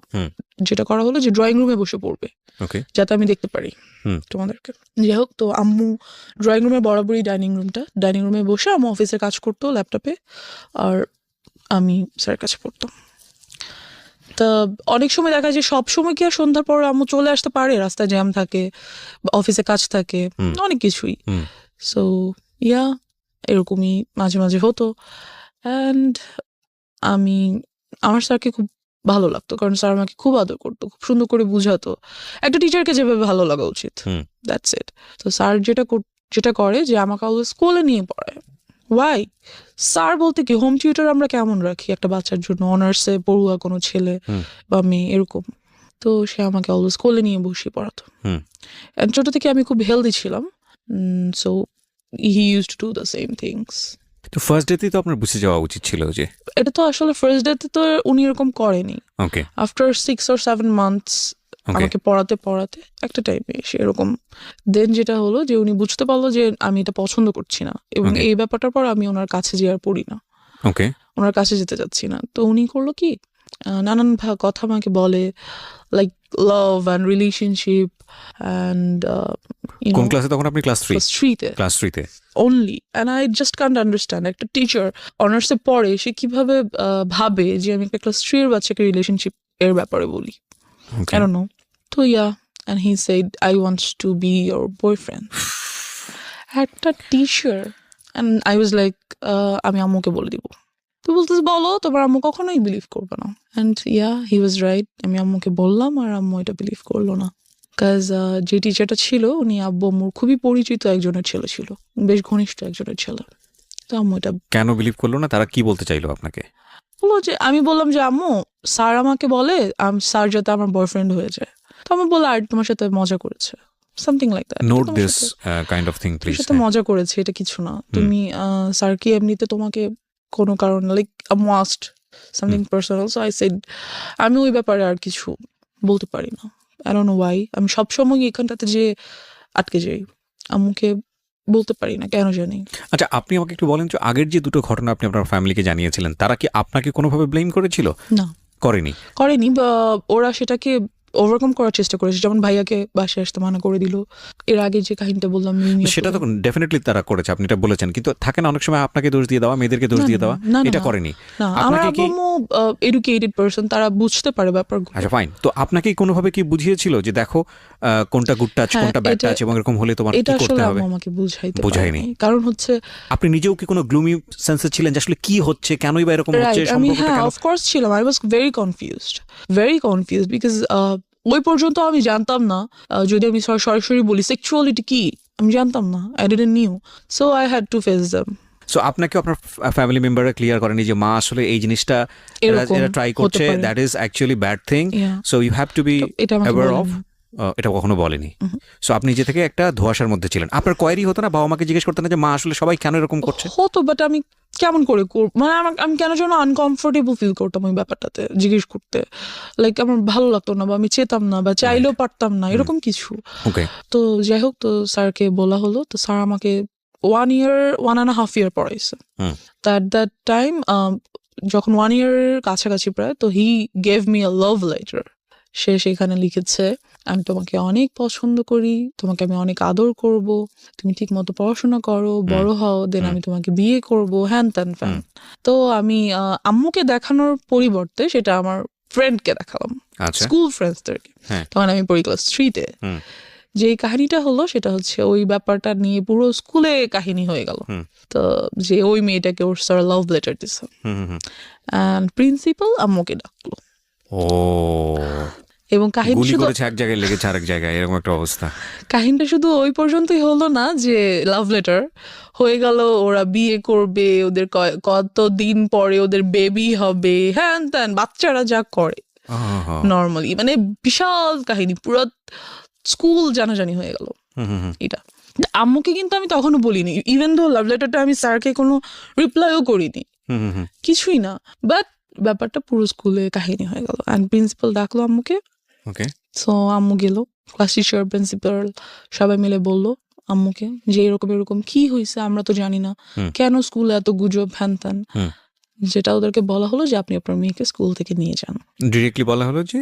যেটা করা হলো যে ড্রয়িং রুমে বসে পড়বে, যাতে আমি দেখতে পারি তোমাদেরকে। যাই হোক, তো আম্মু ড্রয়িং রুমে বরাবরই ডাইনিং রুমে বসে আম্মু অফিসের কাজ করতো ল্যাপটপে, আর আমি স্যারের কাছে পড়তাম। তা অনেক সময় দেখা যায় সব সময় কি আর সন্ধ্যার পর আম্মু চলে আসতে পারে, রাস্তায় জ্যাম থাকে, অফিসে কাজ থাকে, অনেক কিছুই। সো ইয়া, এরকমই মাঝে মাঝে হতো। অ্যান্ড আমার স্যারকে খুব ভালো লাগতো, কারণ স্যার আমাকে খুব আদর করতো, খুব সুন্দর করে বুঝাতো, একটা টিচারকে যেভাবে ভালো লাগা উচিত। That's it. তো স্যার যেটা করে যে আমাকে অলওয়েজ স্কুলে নিয়ে পড়ায়। ওয়াই? স্যার বলতে কি, হোম টিউটর আমরা কেমন রাখি একটা বাচ্চার জন্য, অনার্সে পড়ুয়া কোনো ছেলে বা মেয়ে এরকম। তো সে আমাকে অলওয়েজ স্কুলে নিয়ে বসিয়ে পড়াতো। ছোট থেকে আমি খুব হেলদি ছিলাম, so he used to do the same things.
তো ফার্স্ট ডেতেই তো আপনার বুঝে যাওয়া উচিত ছিল যে
এটা তো আসলে ফার্স্ট ডেতে তো উনি এরকম করেনি।
ওকে।
আফটার 6 or 7 months আমাকে পড়াতে একটা টাইমে এসে এরকম দেন যেটা হলো যে উনি বুঝতে পারলো যে আমি এটা পছন্দ করছি না, এবং এই ব্যাপারটার পর আমি ওনার কাছে যে আর পড়ি না,
ওকে,
ওনার কাছে যেতে চাচ্ছি না। তো উনি করলো কি, নানান কথা আমাকে বলে, like love and relationship and
কোন ক্লাসে তখন আপনি? ক্লাস 3-তে। ক্লাস 3-তে
only. And I just can't understand, একটা টিচার অনার্সে পড়ে, সে কিভাবে ভাবে যে আমি একটা ক্লাস 3 এর বাচ্চাকে রিলেশনশিপ এর ব্যাপারে বলি। I don't know. So yeah, and he said, I want to be your boyfriend. একটা teacher. And I was like, আমি আম্মুকে বলে দিব। তো বলতেছে বলো, তোমার আম্মু কখনোই বিলিভ করবে না। And yeah, he was right. আমি আম্মুকে বললাম আর আম্মু এটা বিলিভ করলো না। Because যে টিচারটা ছিল উনি আব্বু আম্মুর খুবই পরিচিত একজনের ছেলে ছিল, বেশ ঘনিষ্ঠ একজনের ছেলে। তো আম্মু এটা
কেন বিলিভ করলো না? তারা কি বলতে চাইলো আপনাকে?
বললো যে, আমি বললাম যে আম্মু, স্যার আমাকে বলে স্যার যাতে আমার বয়ফ্রেন্ড হয়ে যায়। তো আমি বললাম, আর তোমার সাথে মজা করেছে, something like that.
Note this kind of thing please.
সাথে মজা করেছে, এটা কিছু না। তুমি স্যার কি এমনিতে তোমাকে কোনো কারণ, like must something personal. So I said, আমি ওই ব্যাপারে আর কিছু বলতে পারি না। I don't no Y. আমি সবসময় এখানটাতে যে আটকে যাই, আম্মুকে বলতে পারি না, কেন জানি।
আচ্ছা, আপনি আমাকে একটু বলেন যে আগের যে দুটো ঘটনা আপনি আপনার ফ্যামিলিকে জানিয়েছিলেন, তারা কি আপনাকে কোনোভাবে ব্লেম করেছিল?
না,
করেনি।
বা ওরা সেটাকে ওভারকাম করার চেষ্টা করেছে। যেমন ভাইয়াকে বাসায় আসতে মানা করে দিল। এর আগে যে কাহিনীটা বললাম,
সেটা তো ডেফিনেটলি তারা করেছে, আপনি এটা বলেছেন। কিন্তু থাকে না অনেক সময় আপনাকে দোষ দিয়ে দেওয়া, মেয়েদেরকে দোষ দিয়ে দেওয়া, এটা করেনি।
না, আমার আব্বু এডুকেটেড পারসন, তারা বুঝতে পারে ব্যাপারগুলো।
আচ্ছা ফাইন। তো আপনাকে কোনোভাবে কি বুঝিয়েছিল যে দেখো কোনটা গুড টাচ, কোনটা ব্যাড টাচ, এবং এরকম হলে তোমার কি করতে হবে?
এটা আমাকে বুঝায়নি। কারণ হচ্ছে
আপনি নিজেও কি কোনো গ্লুমি সেন্সে ছিলেন যে আসলে কি হচ্ছে, কেনই বা এরকম হচ্ছে, সম্পর্কটা কেন?
অফ কোর্স ছিলাম। I was very confused because ওই পর্যন্ত আমি জানতাম না, যদি আমি সরাসরি বলি সেক্সুয়ালিটি কি, আমি জানতাম না। I didn't new, so I had to face them.
So আপনাকে আপনার ফ্যামিলি মেম্বাররা ক্লিয়ার করেনি যে মা আসলে এই জিনিসটা এরা ট্রাই করছে, that is actually bad thing, so you have to be aware of? এটা কখনো বলেনি।
হুম।
সো আপনি নিজে থেকে একটা ধোঁয়াশার মধ্যে ছিলেন। আপনার কোয়ারি হতো না, বাবা মাকে জিজ্ঞেস করতেন না যে মা আসলে সবাই কেন এরকম করছে?
হতো, বাট আমি কেমন করে মানে আমি কেন যেন আনকমফোর্টেবল ফিল করতাম ওই ব্যাপারটাতে জিজ্ঞেস করতে। লাইক আমার ভালো লাগতো না, বা আমি চেতাম না, বা চাইলেও পারতাম না, এরকম কিছু।
ওকে।
তো যাই হোক, তো স্যারকে বলা হলো, তো স্যার আমাকে 1.5 year পড়াইছে।
হুম।
তো অ্যাট দ্যাট টাইম যখন 1 year কাছাকাছি প্রায়, তো he gave me a love letter. সে সেখানে লিখেছে, আমি তোমাকে অনেক পছন্দ করি, তোমাকে আমি অনেক আদর করব, তুমি ঠিক মতো পড়াশোনা করো, বড় হও, দেন আমি তোমাকে বিয়ে করব, হ্যান ত্যান ফ্যান। তো আমি আম্মুকে দেখানোর পরিবর্তে সেটা আমার ফ্রেন্ডকে দেখালাম,
আচ্ছা।
স্কুল ফ্রেন্ডসদেরকে।
হ্যাঁ।
তখন আমি পড়ি ক্লাস 3-তে।
হুম।
যে কাহিনীটা হলো সেটা হচ্ছে ওই ব্যাপারটা নিয়ে পুরো স্কুলে কাহিনী হয়ে গেল।
হুম।
তো যে ওই মেয়েটাকে ওর স্যার লাভ লেটার দিছে,
হুম হুম হুম।
অ্যান্ড প্রিন্সিপাল আম্মুকে ডাকলো,
ও,
এবং কাহিনী
গুলি
শুধু
করেছে এক জায়গায়, লেগেছে আরেক জায়গায়, এরকম একটা অবস্থা।
কাহিনীটা শুধু ওই পর্যন্তই হলো না যে লাভ লেটার হয়ে গেল, ওরা বিয়ে করবে, ওদের কত দিন পরে ওদের বেবি হবে, হ্যান ত্যান, বাচ্চারা যা করে
আহা।
নর্মালি, মানে বিশাল কাহিনী, পুরো স্কুল জানাজানি হয়ে গেল
হুম হুম হুম।
এটা। আম্মুকে কিন্তু আমি তখনও বলিনি, ইভেন দো লাভ লেটারটা আমি স্যারকে কোনো রিপ্লাইও করিনি,
হুম হুম হুম।
কিছুই না, বাট ব্যাপারটা পুরো স্কুলে কাহিনী হয়ে গেল। অ্যান্ড প্রিন্সিপাল ডাকলো আম্মুকে।
ওকে।
সো আম্মু গেল, ক্লাস টিচার, প্রিন্সিপাল সবাই মিলে বলল আম্মুকে যে এরকম এরকম কি হয়েছে, আমরা তো জানি না,
হুম।
কেন স্কুলে এত গুজব হ্যান ত্যান।
হুম।
যেটা ওদেরকে বলা হলো যে আপনি আপনার মেয়েকে স্কুল থেকে নিয়ে যান,
ডিরেক্টলি বলা হলো যে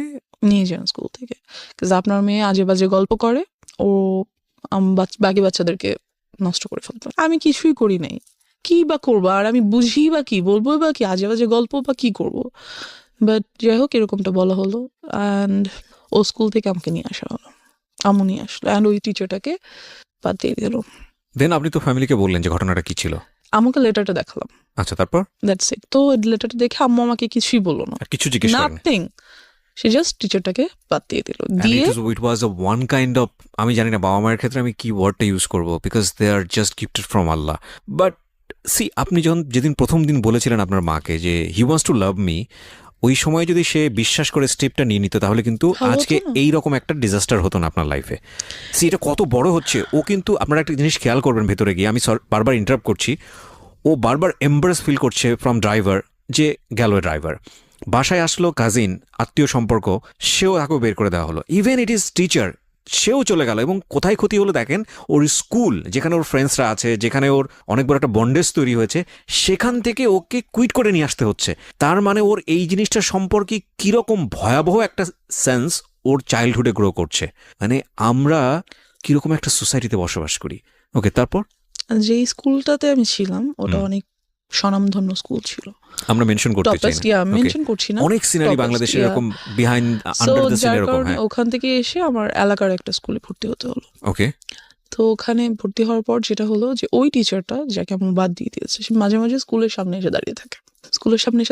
নিয়ে যান স্কুল থেকে, বিকজ আপনার মেয়ে আজে বাজে গল্প করে, ও বাকি বাচ্চাদেরকে নষ্ট করে ফেলবে। আমি কিছুই করি নাই, কি বা করবো, আর আমি বুঝি বা কি বলবো, বা কি আজে বাজে গল্প বা কি করব। বাট যাই হোক, এরকমটা বলা হলো, অ্যান্ড ও স্কুল থেকে আমাকে নিয়ে আসা হলো, আম্মু নিয়ে আসলো, অ্যান্ড ওই টিচারটাকে বাদ দিয়ে দিল।
দেন আপনি তো ফ্যামিলিকে বললেন যে ঘটনাটা কি ছিল।
আমাকে লেটারটা দেখালাম,
আচ্ছা, তারপর
দ্যাটস ইট। তো লেটারটা দেখে আম্মু আমাকে কিছুই বললো না,
আর কিছু জিজ্ঞেস করেন?
নাথিং, সে জাস্ট টিচারটাকে বাদ দিয়ে দিল,
And
দিয়ে
it was a one kind of, আমি জানি না বাবা মায়ের ক্ষেত্রে আমি কি ওয়ার্ডটা ইউজ করবো, because they are just gifted from আল্লাহ। বাট সি, আপনি যখন যেদিন প্রথম দিন বলেছিলেন আপনার মাকে যে he wants to love me, ওই সময় যদি সে বিশ্বাস করে স্টেপটা নিয়ে নিত, তাহলে কিন্তু
ভালো
আজকে
হতো না।
এই রকম একটা ডিজাস্টার হতো না আপনার লাইফে। সি, এটা কত বড় হচ্ছে। ও কিন্তু আপনারা একটা জিনিস খেয়াল করবেন ভেতরে গিয়ে, আমি বারবার ইন্টারাপ্ট করছি, ও বারবার এম্বারেস ফিল করছে ফ্রম ড্রাইভার, যে গেল ড্রাইভার, বাসায় আসলো কাজিন, আত্মীয় সম্পর্ক, সেও তাকেও বের করে দেওয়া হলো, ইভেন ইট ইজ টিচার, সেও চলে গেল। এবং কোথায় ক্ষতি হলো দেখেন, ওর স্কুল যেখানে ওর ফ্রেন্ডসরা আছে, যেখানে ওর অনেক বড় একটা বন্ডেজ তৈরি হয়েছে, সেখান থেকে ওকে কুইট করে নিয়ে আসতে হচ্ছে। তার মানে ওর এই জিনিসটা সম্পর্কে কিরকম ভয়াবহ একটা সেন্স ওর চাইল্ডহুডে গ্রো করছে। মানে আমরা কিরকম একটা সোসাইটিতে বসবাস করি। ওকে, তারপর
যে স্কুলটাতে আমি ছিলাম ওটা অনেক স্বনামধন্য স্কুল ছিল,
আমরা মেনশন করতে চাই
টপেস্ট,
না। Okay.
মেনশন করছি না,
অনেক সিনারি
Topest,
বাংলাদেশে
yeah.
এরকম behind
So,
under the scene
যার
এরকম।
কারণে
হ্যাঁ,
ওখান থেকে এসে আমার এলাকার একটা স্কুলে ভর্তি হতে হলো।
ওকে।
তো ওখানে ভর্তি হওয়ার পর যেটা হলো যে ওই টিচারটা যাকে আমি বাদ দিয়ে দিয়েছে, সে মাঝে মাঝে স্কুলের সামনে এসে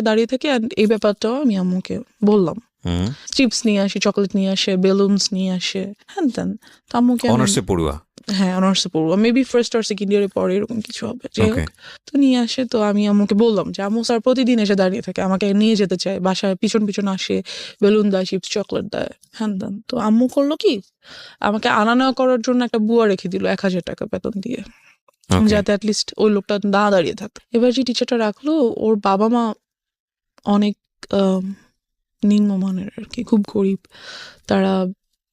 দাঁড়িয়ে থাকে, অ্যান্ড এই ব্যাপারটাও আমি আম্মুকে বললাম।
হুম।
চিপস নিয়ে আসে, চকলেট নিয়ে আসে, বেলুনস নিয়ে আসে, হ্যান ত্যান। তো আম্মুকে আমি-
অনার্সে পড়ুয়া।
হ্যাঁ, অনার্সে পড়বো, মেবি ফার্স্ট আর সেকেন্ড ইয়ারে পরে এরকম কিছু হবে, যাই
ওকে।
হোক। তো নিয়ে আসে, তো আমি আম্মুকে বললাম যে আম্মু স্যার প্রতিদিন এসে দাঁড়িয়ে থাকে, আমাকে নিয়ে যেতে চায়, বাসায় পিছন পিছন আসে, বেলুন দেয়, চিপস চকলেট দেয়, হ্যান ত্যান। তো আম্মু করলো কি, আমাকে আনা নেওয়া করার জন্য একটা বুয়া রেখে দিল 1000 টাকা বেতন দিয়ে,
Okay.
যাতে অ্যাটলিস্ট ওই লোকটা না দাঁড়িয়ে থাকতো। এবার যে টিচারটা রাখলো, ওর বাবা মা অনেক নিম্নমানের আর কি, খুব গরিব, তারা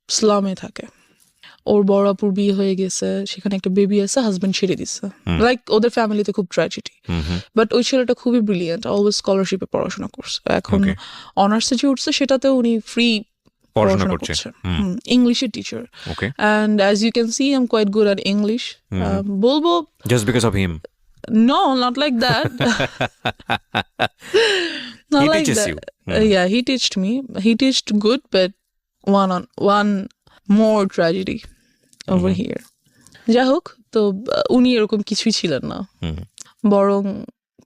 স্লামে থাকে। ওর বড় আপুর বিয়ে হয়ে গেছে, সেখানে একটা বেবি আছে, হাজবেন্ড ছেড়ে দিচ্ছে, লাইক ওদের ফ্যামিলিতে খুব ট্র্যাজেডি।
Hmm hmm.
বাট ওই ছেলেটা খুবই ব্রিলিয়েন্ট, অলওয়েজ স্কলারশিপে পড়াশোনা করছে, এখন
Okay.
অনার্সে যে উঠছে সেটাতেও উনি ফ্রি
পড়াশোনা
পড়াশোনা
করছে।
করছে,
হুম।
ইংলিশের teacher.
Okay.
And as you can see I am quite good at English. বলবো
just because of him.
no, not like that. Not
He
like
teaches
that.
you.
Yeah, he teached me. He teached good, but one more tragedy over here. যাই হোক, তো উনি এরকম কিছুই ছিলেন না,
হুম
বরং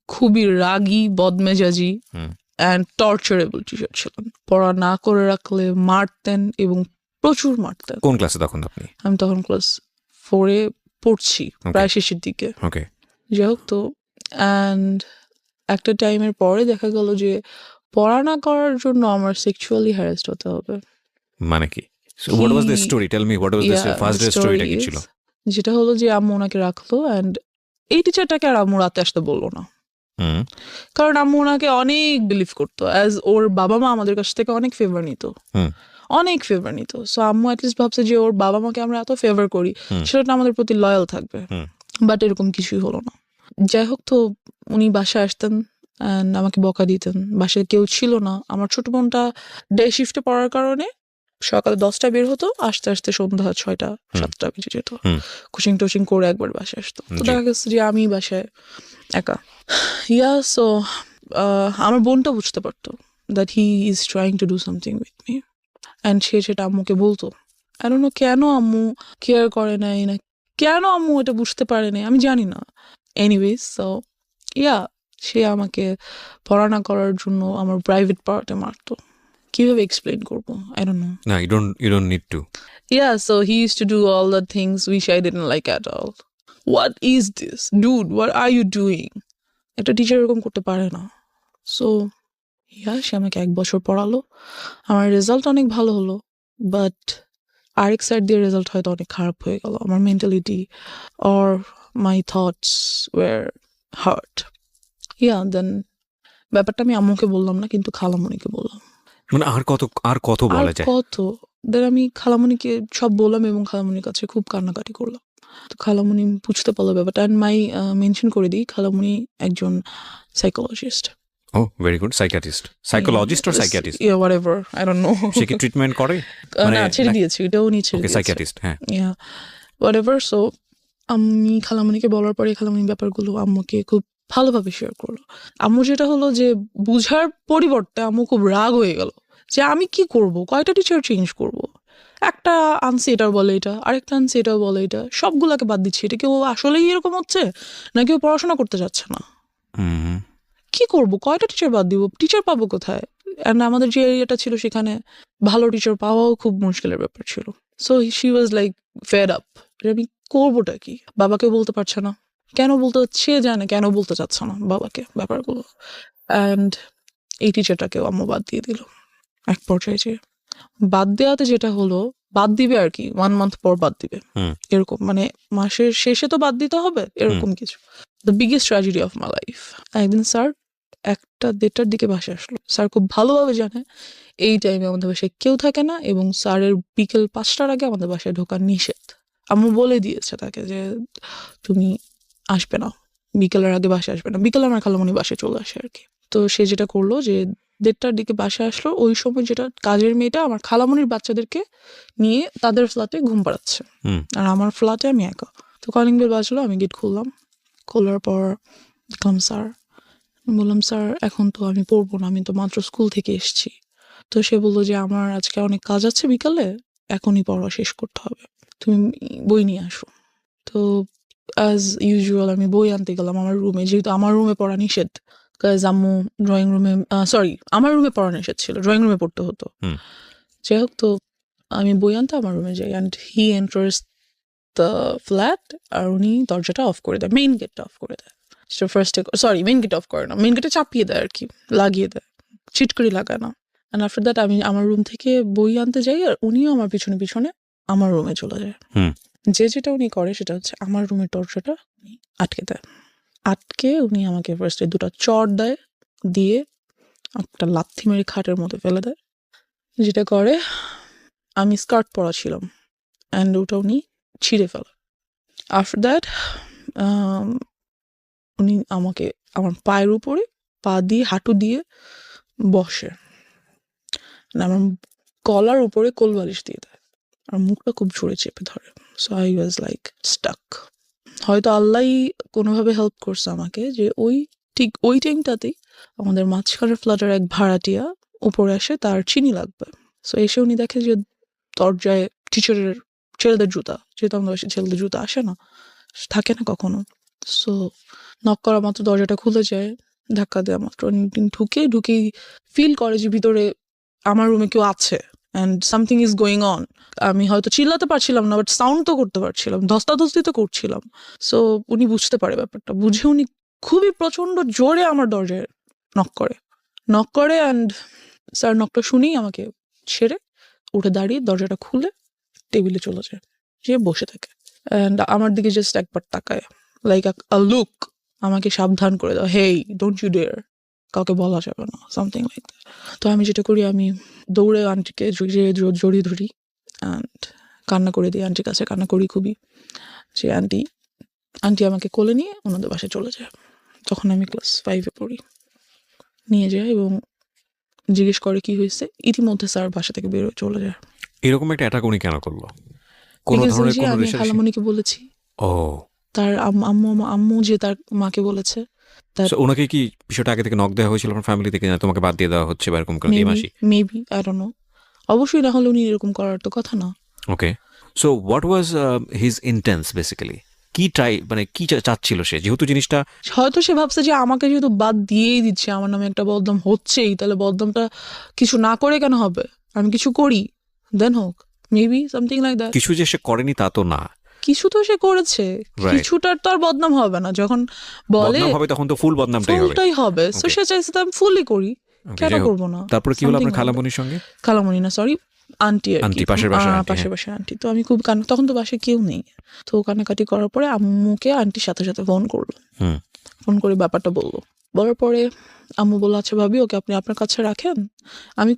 খুবই রাগী, বদমেজাজি
হুম।
অ্যান্ড টর্চারেবল টিচার ছিলেন। পড়া না করে রাখলে মারতেন, এবং প্রচুর মারতেন।
কোন ক্লাসে তখন আপনি?
আমি তখন ক্লাস 4-এ পড়ছি, প্রায় শেষের দিকে।
ওকে।
যাই হোক, তো অ্যান্ড একটা টাইমের পরে দেখা গেল যে পড়া না করার জন্য আমার সেক্সুয়ালি হ্যারাসড হতে হবে।
মানে কি? So what was the
He-
story? Tell me, what was the
Yeah,
first
the
day স্টোরিটা কি
story
ছিল?
is, যেটা হলো যে আম্মু ওনাকে রাখলো অ্যান্ড এই টিচারটাকে আর আম্মু রাতে আসতে বললো না,
হুম
কারণ আম্মু ওনাকে অনেক বিলিভ করতো, অ্যাজ ওর বাবা মা আমাদের কাছ থেকে অনেক ফেভার নিত,
হুম
অনেক ফেভার নিত। সো আম্মু অ্যাটলিস্ট ভাবছে যে ওর বাবা মাকে আমরা এত ফেভার করি,
হুম।
সেটা আমাদের প্রতি লয়াল থাকবে।
হুম।
বাট এরকম কিছুই হলো না। যাই হোক, তো উনি বাসায় আসতেন অ্যান্ড আমাকে বকা দিতেন। বাসায় কেউ ছিল না, আমার ছোট বোনটা ডে শিফটে পড়ার কারণে সকালে 10টায় বের হতো, আসতে আসতে সন্ধ্যা 6টা 7টা বেজে যেত।
হুম।
কোচিং টোচিং করে একবার বাসায় আসতো। তো
জি।
দেখা গেছে যে আমি বাসায় একা। সো আমার বোনটা বুঝতে পারতো that he is trying to do something with me, and সে সেটা আম্মুকে বলতো। আই ডোন্ট নো কেন আম্মু কেয়ার করে নাই, না কেন আম্মু এটা বুঝতে পারে নাই, আমি জানি না। এনিওয়েজ, সো সে আমাকে পড়ানা করার জন্য আমার প্রাইভেট পার্টে মারতো। কিভাবে এক্সপ্লেন করবো, আই ডোন্ট নো।
না, you don't need to.
So he used to do all the things which I didn't like at all. What is this? Dude, what are you doing? একটা teacher এরকম করতে পারে না। So সে আমাকে 1 বছর পড়ালো। আমার result অনেক ভালো হলো, বাট আরেক সাইড দিয়ে রেজাল্ট হয়তো অনেক খারাপ হয়ে গেল। আমার mentality or my thoughts were hurt. Then ব্যাপারটা আমি আম্মুকে বললাম না, কিন্তু খালামণিকে বললাম।
মানে আর কত
আর
বলা যায়?
কত? দেন আমি খালামণিকে সব বললাম এবং খালামণির কাছে খুব কান্নাকাটি করলাম। তো খালামণি বুঝতে পারলো ব্যাপারটা। অ্যান্ড মেনশন করে দিই, খালামণি একজন psychologist.
Oh very good. Psychologist or psychiatrist?
whatever, I don't know.
সে কি ট্রিটমেন্ট করে?
না, ছেড়ে দিয়েছি, এটাও উনি ছেড়ে
ওকে,
দিয়েছে।
সাইকিয়াট্রিস্ট। হ্যাঁ।
whatever. সো আমি খালামণিকে বলার পরে খালামণি ব্যাপারগুলো আম্মুকে খুব ভালোভাবে শেয়ার করলো। আম্মু যেটা হলো যে বুঝার পরিবর্তে আম্মু খুব রাগ হয়ে গেল যে আমি কি করব, কয়টা টিচার চেঞ্জ করব, একটা আনছি এটাও বলে এটা, আরেকটা আনছি এটাও বলে এটা, সবগুলাকে বাদ দিচ্ছি। এটা কেউ আসলেই এরকম হচ্ছে, না কেউ পড়াশোনা করতে যাচ্ছে না?
হুম।
কি করব, কয়টা টিচার বাদ দিব, টিচার পাবো কোথায়? অ্যান্ড আমাদের যে এরিয়াটা ছিল সেখানে ভালো টিচার পাওয়াও খুব মুশকিলের ব্যাপার ছিল। So she was like fed up, আমি করবোটা কি? বাবাকে বলতে পারছে না, কেন বলতে সে জানে কেন বলতে চাচ্ছে না বাবাকে ব্যাপারগুলো। অ্যান্ড এই টিচারটাকেও আম্মু বাদ দিয়ে দিল এক পর্যায়ে। যে বাদ দেওয়াতে যেটা হলো, বাদ দিবে আর কি 1 মান্থ পর বাদ দিবে,
হুম।
এরকম মানে মাসের শেষে তো বাদ দিতে হবে, এরকম কিছু। The biggest tragedy of my life. একদিন স্যার 1টা 1:30টার দিকে বাসায় আসলো। স্যার খুব ভালোভাবে জানে এই টাইমে আমাদের বাসায় কেউ থাকে না, এবং স্যারের বিকেল 5টার আগে আমাদের বাসায় ঢোকা নিষেধ। আম্মু বলে দিয়েছে তাকে যে তুমি আসবে না, বিকেলের আগে বাসায় আসবে না। বিকেলে আমার খালামণি বাসায় চলে আসে আর কি। তো সে যেটা করলো যে 1:30টার দিকে বাসায় আসলো। ওই সময় যেটা কাজের মেয়েটা আমার খালামণির বাচ্চাদেরকে নিয়ে তাদের ফ্ল্যাটে ঘুম পাড়াচ্ছে,
হুম।
আর আমার ফ্ল্যাটে আমি একা। তো কলিং বেল বাজলো, আমি গেট খুললাম। খোলার পর দেখলাম স্যার। বললাম স্যার এখন তো আমি পড়বো না, আমি তো মাত্র স্কুল থেকে এসেছি। তো সে বললো যে আমার আজকে অনেক কাজ আছে বিকালে, এখনই পড়া শেষ করতে হবে, তুমি বই নিয়ে আসো। তো অ্যাজ ইউজুয়াল আমি বই আনতে গেলাম আমার রুমে, যেহেতু আমার রুমে পড়া নিষেধ। কাজ আম্মু ড্রয়িং রুমে, আমার রুমে পড়া নিষেধ ছিল, ড্রয়িং রুমে পড়তে হতো।
হুম।
যাই হোক, তো আমি বই আনতে আমার রুমে যাই, and he enters the flat, আর উনি দরজাটা অফ করে দেয়, মেইন গেটটা অফ করে দেয়। মেইন গেট অফ করে না, মেইন গেটে চাপিয়ে দেয় আর কি, লাগিয়ে দেয়, চিটকড়ি লাগায় না। অ্যান্ড আফটার দ্যাট আমি আমার রুম থেকে বই আনতে যাই, আর উনিও আমার পিছনে পিছনে আমার রুমে চলে যায়।
হুম।
যেটা উনি করে সেটা হচ্ছে আমার রুমের দরজাটা উনি আটকে দেয়। আটকে উনি আমাকে ফার্স্টে 2টা চড় দেয়, দিয়ে একটা লাথি মেরে খাটের মধ্যে ফেলে দেয়। যেটা করে, আমি স্কার্ট পরা ছিলাম, অ্যান্ড ওটা উনি ছিঁড়ে ফেলে। আফটার দ্যাট উনি আমাকে আমার পায়ের উপরে পা দিয়ে হাঁটু দিয়ে বসে, আমার গলার উপরে কোলবালিশ দিয়ে দেয়, আর মুখটা খুব জোরে চেপে ধরে। So I was like stuck. হয়তো আল্লাহই কোনোভাবে হেল্প করছে আমাকে, যে ঠিক ওই টাইমটাতেই আমাদের মাঝখানের ফ্ল্যাটের এক ভাড়াটিয়া উপরে আসে, তার চিনি লাগবে। সো এসে উনি দেখে যে দরজায় টিচারের ছেলেদের জুতা, যেহেতু আমাদের বাসায় ছেলেদের জুতা আসে না, থাকে না কখনো। সো নক করা মাত্র দরজাটা খুলে যায়, ধাক্কা দেওয়া মাত্র ঢুকেই ফিল করে যে ভিতরে আমার রুমে কেউ আছে, and something is going on. আমি হয়তো চিল্লাতে পারছিলাম না, বাট সাউন্ড তো করতে পারছিলাম, ধস্তাধস্তি তো করছিলাম। সো উনি বুঝতে পারে ব্যাপারটা, বুঝে উনি খুবই প্রচন্ড জোরে আমার দরজায় নক করে, অ্যান্ড স্যার নকটা শুনেই আমাকে ছেড়ে উঠে দাঁড়িয়ে দরজাটা খুলে টেবিলে চলে যায়, যে বসে থাকে অ্যান্ড আমার দিকে জাস্ট একবার তাকায়, লাইক আ লুক, আমাকে সাবধান করে দাও, হেই ডোন্ট ইউ ডেয়ার, কাউকে বলা যাবে না, সামথিং লাইক দ্যাট। তো আমি যেটা করি, আমি দৌড়ে আন্টিকে জড়িয়ে ধরি অ্যান্ড কান্না করে দিই, আন্টির কাছে কান্না করি খুবই, যে আন্টি আমাকে কোলে নিয়ে ওনাদের বাসায় চলে যায়। তখন আমি ক্লাস 5-এ পড়ি। নিয়ে যায় এবং জিজ্ঞেস করে কি হয়েছে, ইতিমধ্যে স্যার বাসা থেকে বেরোয় চলে যায়।
এরকম একটা অ্যাটাক উনি কেন করলো? কোনো
Because
ধরনের
ওই যে
কোনো
আমি
রেশারেশি?
খালামণিকে বলেছি,
ও,
তার আম্মু যে তার মাকে বলেছে,
সো ওনাকে কি বিষয়টা আগে থেকে নক দেওয়া হয়েছিল আপনার ফ্যামিলি থেকে, না তোমাকে বাদ দিয়ে দেওয়া হচ্ছে বা এরকম কোনো গেম আসি?
মেবি আই ডোন্ট নো, অবশ্যই না হলে উনি এরকম করার তো কথা না।
Okay, so what was his intents basically? কি মানে কি চাচ্ছিল সে, যেহেতু জিনিসটা
হয়তো সে ভাবছে যে আমাকে যেহেতু বাদ দিয়েই দিচ্ছে, আমার নামে একটা বদনাম হচ্ছেই, তাহলে বদনামটা কিছু না করে কেন হবে, আমি কিছু করি দেন হোক, মেবি সামথিং লাইক দ্যাট।
কিছু যে সে করেনি তা তো না,
কিছু তো সে করেছে,
Right.
কিছুটার তো আর বদনাম হবে না, যখন বলে
বদনাম হবে তখন তো ফুল বদনামটাই হবে।
ফুলটাই হবে, তো
Okay.
সে চাইছে তো আমি ফুলই করি,
Okay,
কেন
যাই হোক।
করবো না।
তারপরে কি হলো
Something
আপনার
like that.
খালামণির সঙ্গে?
খালামণি না, সরি, আন্টি আর কি।
আন্টি, পাশের বাসার আন্টি,
পাশের
হ্যাঁ।
বাসার আন্টি। তো আমি খুব তখন তো বাসায় কেউ নেই, তো কান্নাকাটি করার পরে আম্মুকে আন্টির সাথে সাথে ফোন করলো,
হুম,
ফোন করে ব্যাপারটা বললো। বলার পরে আম্মু বললো, আচ্ছা ভাবি, ওকে আপনি আপনার কাছে রাখেন। আমি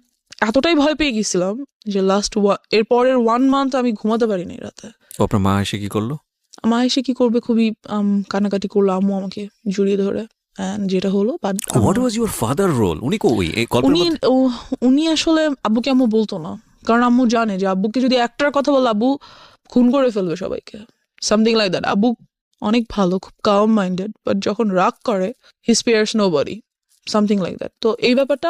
এতটাই ভয় পেয়ে গেছিলাম যে এর পরের 1 মান্থ আমি ঘুমাতে পারিনি রাতে।
তো আপনার মা এসে কি করলো?
মা এসে কি করবে, খুবই কান্নাকাটি করলো, আম্মু আমাকে জড়িয়ে ধরে, and যেটা হলো
what was your father role? উনি কই এই গল্পের
উনি
মধ্যে?
উনি আসলে আব্বুকে আম্মু বলতো না, কারণ আম্মু জানে যে আব্বুকে যদি একটার কথা বলে আব্বু খুন করে ফেলবে সবাইকে, সামথিং লাইক দ্যাট। আব্বু অনেক ভালো, খুব কাম মাইন্ডেড, বাট যখন রাগ করে হি spares nobody, something like that. তো এই ব্যাপারটা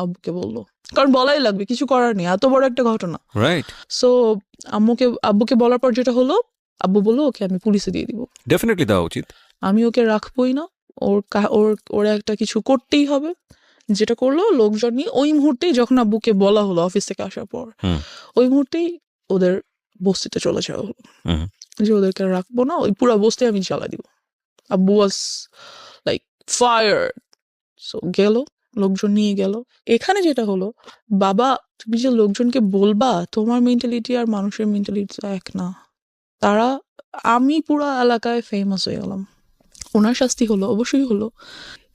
আব্বুকে বললো, কারণ বলাই লাগবে, কিছু করার নেই, এত বড় একটা ঘটনা।
রাইট,
সো আব্বুকে বলার পর যেটা হলো, আব্বু বললো ওকে আমি পুলিশে দিয়ে দিব,
ডেফিনেটলি দেওয়া উচিত।
আমি ওকে রাখবোই না, ওর একটা কিছু করতেই হবে। যেটা করলো, লোকজন নিয়ে ওই মুহূর্তেই, যখন আব্বুকে বলা হলো অফিস থেকে আসার পর,
হুম,
ওই মুহূর্তেই ওদের বস্তিতে চলে যাওয়া হলো,
হুম,
যে ওদেরকে আর রাখবো না, ওই পুরো বস্তি আমি জ্বালা দিব। আব্বু ওয়াজ লাইক ফায়ার। সো গেল, লোকজন নিয়ে গেল। এখানে যেটা হলো, বাবা তুমি যে লোকজনকে বলবা, তোমার মেন্টালিটি আর মানুষের মেন্টালিটি এক না। আমি পুরো এলাকায় ফেমাস হয়ে গেলাম। ওনার শাস্তি হলো, অবশ্যই হলো,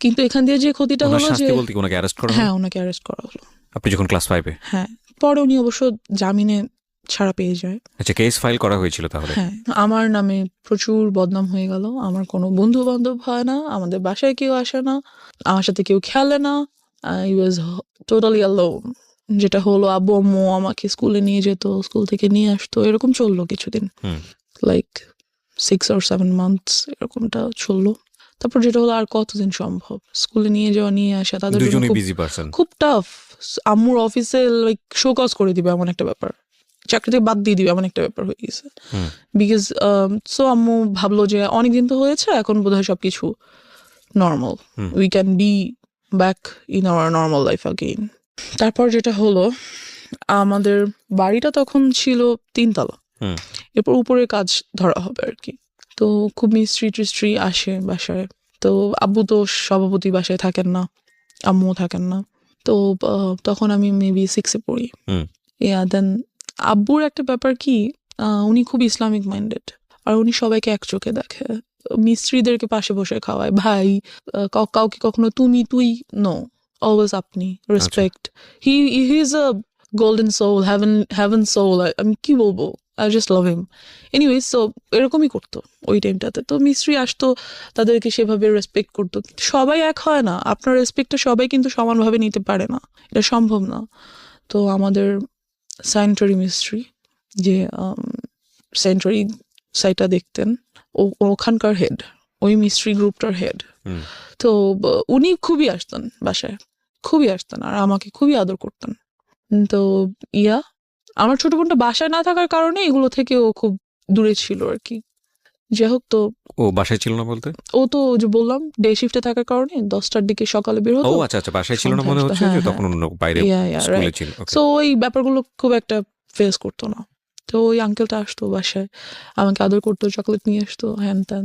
কিন্তু এখান দিয়ে যে ক্ষতিটা
ওনার
হলো যে,
শাস্তি বলতে কি ওনাকে অ্যারেস্ট করা হলো?
হ্যাঁ ওনাকে অ্যারেস্ট করা হলো।
আপনি যখন ক্লাস 5-এ?
হ্যাঁ, পরে উনি অবশ্য জামিনে ছাড়া পেয়ে যায়।
আচ্ছা, কেস ফাইল করা হয়েছিল তাহলে?
হ্যাঁ, আমার নামে প্রচুর বদনাম হয়ে গেল, আমার কোনো বন্ধু বান্ধব হয় না, আমাদের বাসায় কেউ আসে না, আমার সাথে কেউ খেলে না, আই ওয়াজ টোটালি অ্যালোন। যেটা হলো, আব্বু আম্মু আমাকে স্কুলে নিয়ে যেত, স্কুল থেকে নিয়ে আসতো, এরকম চললো কিছুদিন,
হুম,
লাইক 6 or 7 months এরকমটা চললো। তারপর যেটা হলো, আর কতদিন সম্ভব স্কুলে নিয়ে যাওয়া, নিয়ে আসা, তাদের জন্য
দুজনেই
খুব
বিজি পারসন।
খুব টাফ। আম্মুর অফিসে লাইক শোকজ করে দিবে এমন একটা ব্যাপার, চাকরি থেকে বাদ দিয়ে দিবে এমন একটা ব্যাপার হয়ে গেছে।
হুম,
বিকজ সো আম্মু ভাবলো যে অনেকদিন তো হয়েছে, এখন বোধহয় সবকিছু normal,
hmm.
We can be back in our normal life again. তারপর যেটা হলো, আমাদের বাড়িটা তখন ছিল 3 তলা,
হুম,
এরপর উপরের কাজ ধরা হবে আর কি। তো খুব মিস্ত্রি আসে বাসায়, তো আব্বু তো সভাপতি বাসায় থাকেন না, আম্মুও থাকেন না। তো তখন আমি মেবি 6-এ পড়ি।
হুম,
দেন আব্বুর একটা ব্যাপার কি, উনি খুব ইসলামিক মাইন্ডেড, আর উনি সবাইকে এক চোখে দেখে, মিস্ত্রিদেরকে পাশে বসে খাওয়ায়, ভাই, কাউকে কখনো তুমি তুই, নো, অলওয়েজ আপনি, respect. He is a golden soul, heaven soul, আমি কি বলবো, I just love him. Anyway, so এরকমই করতো ওই টাইমটাতে। তো মিস্ত্রি আসতো, তাদেরকে সেভাবে রেসপেক্ট করতো। সবাই এক হয় না, আপনার রেসপেক্টটা সবাই কিন্তু সমানভাবে নিতে পারে না, এটা সম্ভব না। তো আমাদের স্যানিটারি মিস্ত্রি, যে স্যানিটারি সাইটটা দেখতেন, ওখানকার হেড, ওই মিস্ত্রি গ্রুপটার হেড।
হুম,
তো উনি খুবই আসতেন বাসায়, খুবই আসতেন, আর আমাকে খুবই আদর করতেন। তো আমার ছোট বোনটা বাসায় না থাকার কারণে এগুলো থেকে ও খুব দূরে ছিল আর কি। যাই হোক, তো
ও বাসায় ছিল না বলতে?
ও তো যে বললাম ডে শিফটে থাকার কারণে 10টার দিকে সকালে বের
ও
হতো।
আচ্ছা আচ্ছা, বাসায় ছিল না মনে
সন্ধ্যায়
হচ্ছে,
আসতো,
যে
হ্যাঁ,
তখন অন্য বাইরে
Yeah,
স্কুলে
right.
ছিল। ওকে,
সো ওই ব্যাপারগুলো খুব একটা ফেস করতো না। তো ওই আঙ্কেলটা আসতো বাসায়, আমাকে আদর করতো, চকলেট নিয়ে আসতো, হ্যান ত্যান।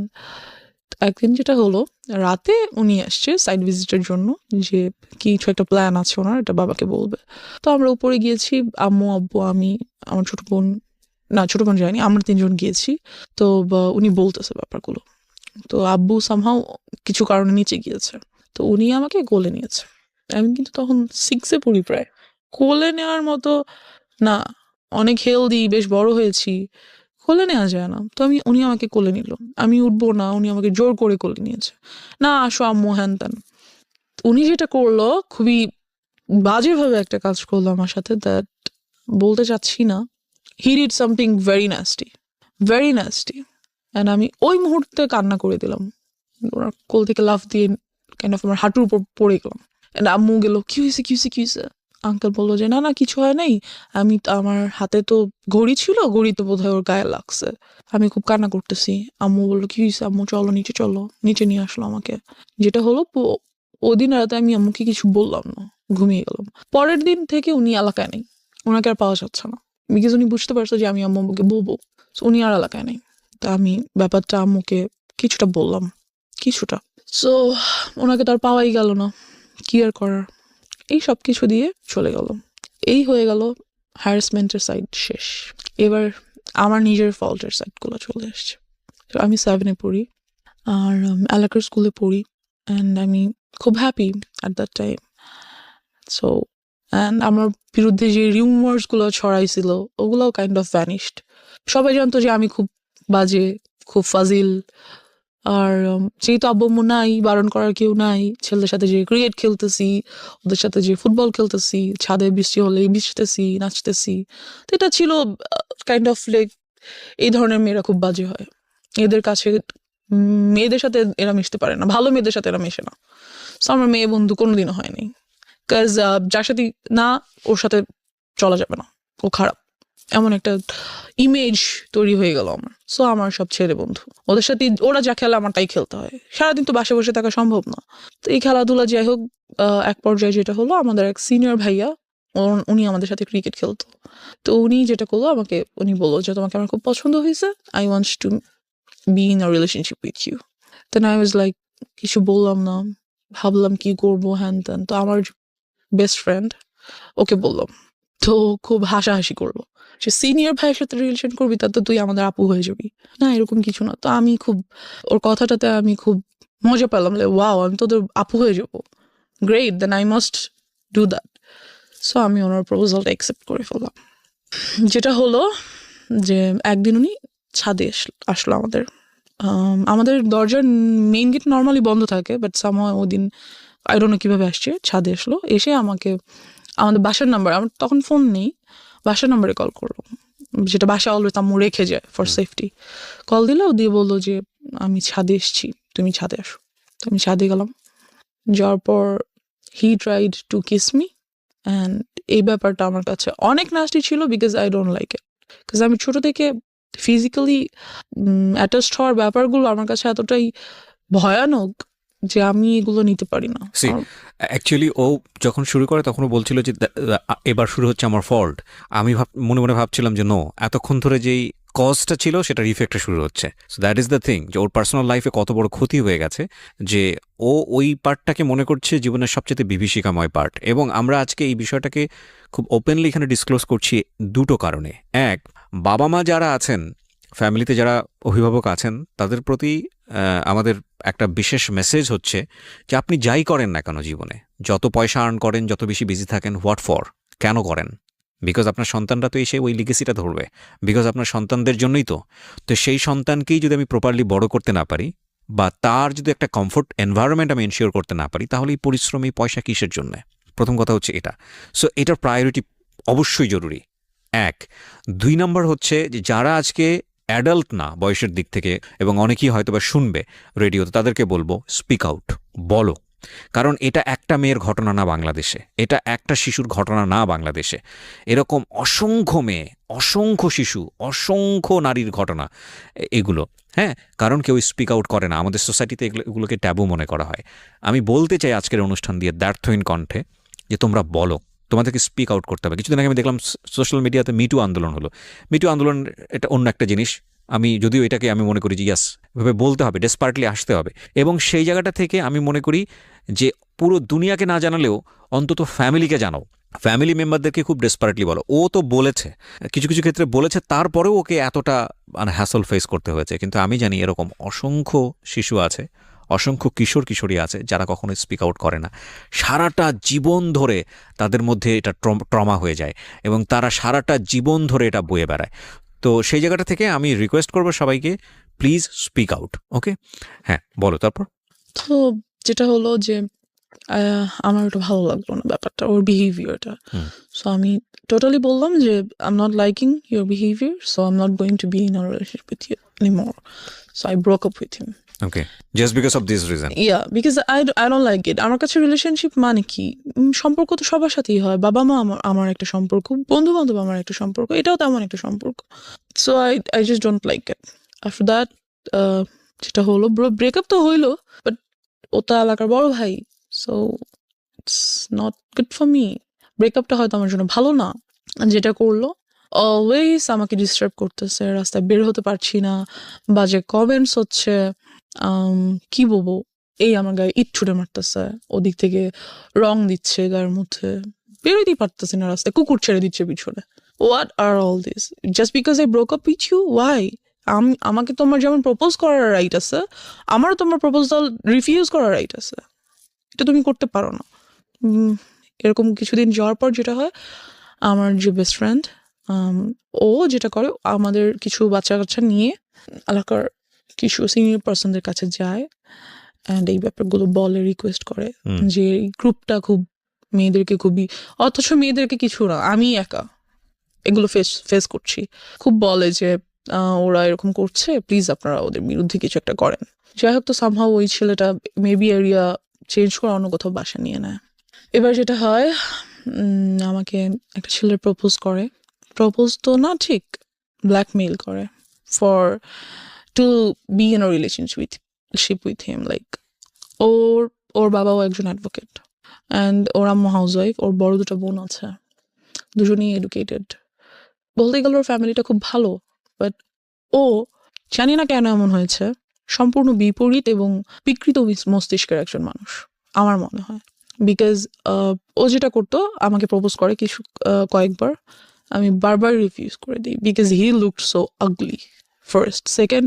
একদিন যেটা হলো, রাতে উনি আসছে সাইড ভিজিটের জন্য, যে কিছু একটা প্ল্যান আছে ওনার, এটা বাবাকে বলবে। তো আমরা উপরে গিয়েছি, আম্মু, আব্বু, আমি, আমার ছোট বোন, না ছোট বোন যায়নি, আমরা 3 জন গিয়েছি। তো উনি বলতেছে ব্যাপারগুলো। তো আব্বু সামহাও কিছু কারণে নিচে গিয়েছে, তো উনি আমাকে কোলে নিয়েছে। আমি কিন্তু তখন 6-এ পড়ি প্রায়। কোলে নেওয়ার মতো না, অনেক হেলদি, বেশ বড় হয়েছি, কোলে নেওয়া যায় না। তো উনি আমাকে কোলে নিল, আমি উঠবো না, উনি আমাকে জোর করে কোলে নিয়েছে, না আসো আম্মু, হ্যান ত্যান। উনি যেটা করলো, খুবই বাজেভাবে একটা কাজ করলো আমার সাথে, দ্যাট বলতে চাচ্ছি না। He did something very nasty, very nasty. And আমি ওই মুহূর্তে কান্না করে দিলাম। ওনার কোল থেকে লাফ দিয়ে কাইন্ড অফ আমার হাঁটুর উপর পড়ে গেলাম। অ্যান্ড আম্মু গেল, কি হয়েছে, কি হয়েছে, কি হয়েছে? আঙ্কেল বললো যে না না, কিছু হয় নাই, আমার হাতে তো ঘড়ি ছিল, ঘড়ি তো বোধহয় ওর গায়ে লাগছে। আমি খুব কান্না করতেছি। আম্মু বললো, কি হয়েছে আম্মু, চলো নিচে চলো। নিচে নিয়ে আসলো আমাকে। যেটা হলো, ওদিন রাতে আমি আম্মুকে কিছু বললাম না, ঘুমিয়ে গেলাম। পরের দিন থেকে উনি এলাকায় নেই, ওনাকে আর পাওয়া যাচ্ছে না, বিকজ উনি বুঝতে পারছে যে আমি আম্মুকে বলবো। So, উনি আর এলাকায় নেই। তা আমি ব্যাপারটা আম্মুকে কিছুটা বললাম, কিছুটা। সো ওনাকে তো আর পাওয়াই গেল না, কি আর করার। এই সব কিছু দিয়ে চলে গেল। এই হয়ে গেল হ্যারাসমেন্টের সাইড শেষ। এবার আমার নিজের ফল্টের সাইডগুলো চলে আসছে। তো আমি 7-এ পড়ি, আর এলাকার স্কুলে পড়ি, অ্যান্ড আমি খুব happy at that time. So and আমার বিরুদ্ধে যে রিউমার্সগুলো ছড়াইছিল, ওগুলোও কাইন্ড অফ ভ্যানিশড। সবাই জানতো যে আমি খুব বাজে, খুব ফাজিল। আর যেহেতু আব্বু আম্মু নাই, বারণ করার কেউ নাই, ছেলেদের সাথে যে ক্রিকেট খেলতেছি, ওদের সাথে যে ফুটবল খেলতেছি, ছাদে বৃষ্টি হলে ভিজতেছি, নাচতেছি, তো এটা ছিল কাইন্ড অফ লাইক, এই ধরনের মেয়েরা খুব বাজে হয়। এদের কাছে মেয়েদের সাথে এরা মিশতে পারে না, ভালো মেয়েদের সাথে এরা মেশে না। সো আমার মেয়ে বন্ধু কোনোদিনও হয়নি, কাজ যার সাথে না, ওর সাথে চলা যাবে না, ও খারাপ, এমন একটা ইমেজ তৈরি হয়ে গেল আমার। সো আমার সব ছেলে বন্ধু, ওদের সাথে ওরা যা খেলে আমার তাই খেলতে হয়। সারাদিন তো বাসে বসে থাকা সম্ভব না। তো এই খেলাধুলা যাই হোক, এক পর্যায়ে যেটা হলো, আমাদের এক সিনিয়র ভাইয়া, উনি আমাদের সাথে ক্রিকেট খেলতো। তো উনি যেটা করলো, উনি বললো যে তোমাকে আমার খুব পছন্দ হয়েছে, I wants to be in a relationship with you. Then I was like, কিছু বললাম না, ভাবলাম কি করবো, হ্যান ত্যান। তো আমার বেস্ট ফ্রেন্ড, ওকে বললাম। তো খুব হাসাহাসি করলো, সে সিনিয়র ভাইয়ের সাথে রিলেশন করবি, তার তো তুই আমাদের আপু হয়ে যাবি। না, এরকম কিছু না। তো আমি খুব, ওর কথাটাতে আমি খুব মজা পেলাম, ওয়াও, আমি তোদের আপু হয়ে যাবো, great, then I must do that. So আমি ওনার প্রপোজালটা অ্যাকসেপ্ট করে ফেললাম। যেটা হলো যে একদিন উনি ছাদে আসলো আমাদের। আমাদের দরজার মেইন গেট নর্মালি বন্ধ থাকে, বাট সামহাও ওই দিন আই ডোন্ট নো কিভাবে আসছে, ছাদে আসলো, এসে আমাকে আমাদের বাসার নাম্বার, আমার তখন ফোন নেই, বাসার নাম্বারে কল করলো, যেটা বাসা অলওয়েজ আম্মু রেখে যায় ফর সেফটি। কল দিল, দিয়ে বললো যে আমি ছাদে এসছি, তুমি ছাদে আসো। তো আমি ছাদে গেলাম। যাওয়ার পর he tried to kiss me, and এই ব্যাপারটা আমার কাছে অনেক নাস্টি ছিল, because I don't like it. Because আমি ছোট থেকে ফিজিক্যালি অ্যাটাচড হওয়ার ব্যাপারগুলো আমার কাছে এতটাই ভয়ানক যে আমি এগুলো নিতে পারি না।
অ্যাকচুয়ালি ও যখন শুরু করে তখন ও বলছিল যে এবার শুরু হচ্ছে আমার ফল্ট। আমি মনে মনে ভাবছিলাম যে নো, এতক্ষণ ধরে যেই কজটা ছিল সেটার ইফেক্টটা শুরু হচ্ছে। So that is the thing, যে ওর পার্সোনাল লাইফে কত বড় ক্ষতি হয়ে গেছে, যে ও ওই পার্টটাকে মনে করছে জীবনের সবচেয়ে বিভীষিকাময় পার্ট। এবং আমরা আজকে এই বিষয়টাকে খুব ওপেনলি এখানে ডিসক্লোজ করছি দুটো কারণে। এক, বাবা মা যারা আছেন, ফ্যামিলিতে যারা অভিভাবক আছেন, তাদের প্রতি আমাদের একটা বিশেষ মেসেজ হচ্ছে যে আপনি যাই করেন না কেন জীবনে, যত পয়সা আর্ন করেন, যত বেশি বিজি থাকেন, হোয়াট ফর, কেন করেন? বিকজ আপনার সন্তানরা তো এসে ওই লিগেসিটা ধরবে, বিকজ আপনার সন্তানদের জন্যই তো। তো সেই সন্তানকেই যদি আমি প্রপারলি বড় করতে না পারি, বা তার যদি একটা কমফোর্ট এনভায়রনমেন্ট আমি এনশিওর করতে না পারি, তাহলে এই পরিশ্রম, এই পয়সা কিসের জন্য? প্রথম কথা হচ্ছে এটা। সো এটার প্রায়োরিটি অবশ্যই জরুরি, এক। 2 নম্বর হচ্ছে যে যারা আজকে অ্যাডাল্ট না বয়সের দিক থেকে, এবং অনেকেই হয়তো বা শুনবে রেডিওতে, তাদেরকে বলবো স্পিক আউট, বলো। কারণ এটা একটা মেয়ের ঘটনা না বাংলাদেশে, এটা একটা শিশুর ঘটনা না বাংলাদেশে, এরকম অসংখ্য মেয়ে, অসংখ্য শিশু, অসংখ্য নারীর ঘটনা এগুলো। হ্যাঁ, কারণ কেউ স্পিক আউট করে না, আমাদের সোসাইটিতে এগুলোকে ট্যাবু মনে করা হয়। আমি বলতে চাই আজকের অনুষ্ঠান দিয়ে দ্ব্যর্থহীন কণ্ঠে যে তোমরা বলো, তোমাদেরকে স্পিক আউট করতে হবে। কিছুদিন আগে আমি দেখলাম সোশ্যাল মিডিয়াতে মিটু আন্দোলন হলো। মিটু আন্দোলন এটা অন্য একটা জিনিস, আমি যদিও এটাকে আমি মনে করি যে ইয়াস এভাবে বলতে হবে, ডেসপার্টলি আসতে হবে, এবং সেই জায়গাটা থেকে আমি মনে করি যে পুরো দুনিয়াকে না জানালেও অন্তত ফ্যামিলিকে জানাও, ফ্যামিলি মেম্বারদেরকে খুব ডেসপারেটলি বলো। ও তো বলেছে, কিছু কিছু ক্ষেত্রে বলেছে, তারপরেও ওকে এতটা মানে হ্যাসল ফেস করতে হয়েছে। কিন্তু আমি জানি এরকম অসংখ্য শিশু আছে, অসংখ্য কিশোর কিশোরী আছে যারা কখনো স্পিক আউট করে না, সারাটা জীবন ধরে তাদের মধ্যে এটা ট্রমা হয়ে যায় এবং তারা সারাটা জীবন ধরে এটা বয়ে বেড়ায়। তো সেই জায়গাটা থেকে আমি রিকোয়েস্ট করবো সবাইকে, প্লিজ স্পিক আউট। ওকে, হ্যাঁ বলো তারপর।
তো যেটা হলো যে আমার ওটা ভালো লাগলো না ব্যাপারটা, ওর বিহেভিয়ারটা। সো আমি টোটালি বললাম যে I am not liking your behaviour, so I am not going to be in a relationship with you anymore. So I broke up with him.
Okay, just because of this reason?
Yeah, because I don't like it. আমার কাছে relationship মানে কি, সম্পর্ক তো সবার সাথেই হয়। বাবা মা আমার একটা সম্পর্ক, বন্ধু বান্ধব আমার একটা সম্পর্ক, এটাও তেমন একটা সম্পর্ক। So I just don't like it. After that যেটা হলো, ব্রেকআপ তো হইলো, বাট ও তো এলাকার বড় ভাই, so it's not good for me. ব্রেকআপটা হয়তো আমার জন্য ভালো না। যেটা করলো, অলওয়েজ আমাকে ডিস্টার্ব করতেছে, রাস্তায় বের হতে পারছি না, বাজে কমেন্টস হচ্ছে, কি বলবো, এই আমার গায়ে ইট ছুটে মারতেছে, ওদিক থেকে রং দিচ্ছে গায়ের মধ্যে, বেরোতেই পারতেছি না রাস্তায়, কুকুর ছেড়ে দিচ্ছে পিছনে। What are all this just because I broke up with you? Why? আমাকে তোমার যেমন প্রপোজ করার রাইট আছে, আমারও তোমার প্রপোজাল রিফিউজ করার রাইট আছে। এটা তুমি করতে পারো না। এরকম কিছুদিন যাওয়ার পর যেটা হয়, আমার যে বেস্ট ফ্রেন্ড, ও যেটা করে, আমাদের কিছু বাচ্চা কাচ্চা নিয়ে এলাকার কিছু সিনিয়র পার্সনদের কাছে যায় অ্যান্ড এই ব্যাপারগুলো বলে, রিকোয়েস্ট করে যে এই গ্রুপটা খুব মেয়েদেরকে খুবই, অথচ মেয়েদেরকে কিছু না, আমি একা এগুলো ফেস করছি, খুব বলে যে ওরা এরকম করছে, প্লিজ আপনারা ওদের বিরুদ্ধে কিছু একটা করেন। যাই হোক, তো সামহাও ওই ছেলেটা মেবি এরিয়া চেঞ্জ করে অন্য কোথাও বাসা নিয়ে নেয়। এবার যেটা হয়, আমাকে একটা ছেলে প্রপোজ করে, প্রপোজ তো না ঠিক, ব্ল্যাকমেইল করে for to be in a relationship with him. Like ওর বাবাও একজন অ্যাডভোকেট অ্যান্ড ওর আম্মু হাউস ওয়াইফ, ওর বড় দুটো বোন আছে, দুজনেই এডুকেটেড। বলতে গেলে ওর ফ্যামিলিটা খুব ভালো, বাট ও জানি না কেন এমন হয়েছে, সম্পূর্ণ বিপরীত এবং বিকৃত মস্তিষ্কের একজন মানুষ আমার মনে হয়। বিকজ ও যেটা করতো, আমাকে প্রপোজ করে কয়েকবার, আমি বারবার রিফিউজ করে দিই, because he looked so ugly first, second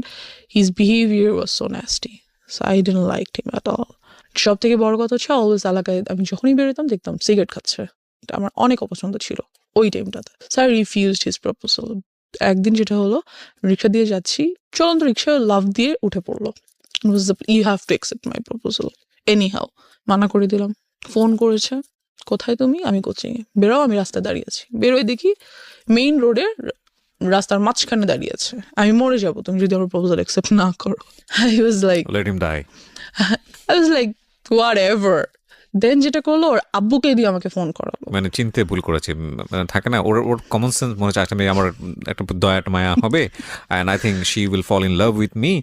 his behaviour was so nasty, so I didn't like him at all. সব থেকে বড় কথা হচ্ছে, অলওয়েজ এলাকায় আমি যখনই বেরোতাম দেখতাম সিগারেট খাচ্ছে, এটা আমার অনেক অপছন্দ ছিল ওই টাইমটাতে। So I refused his proposal. একদিন যেটা হলো, রিক্সা দিয়ে যাচ্ছি, চলন্ত রিক্সা লাভ দিয়ে উঠে পড়লো, you have to accept my proposal anyhow. মানা করে দিলাম। ফোন করেছে, কোথায় তুমি? আমি কোচিংয়ে। বেরো, আমি রাস্তায় দাঁড়িয়ে আছি। বেরোয় দেখি মেইন রোডের রাস্তার মাঝখানে দাঁড়িয়ে আছে, আমি মরে যাবো তুমি যদি আমার প্রপোজাল অ্যাকসেপ্ট না করো। I was like,
Let him die.
I was like, whatever. দেন যেটা করলো, ওর আব্বুকে দিয়ে আমাকে ফোন করালো।
মানে চিনতে ভুল করেছে, মানে থাকে না, ওর কমন সেন্স মনে হচ্ছে আসলে আমার একটা দয়া মায়া হবে, and I think she will fall in love with me,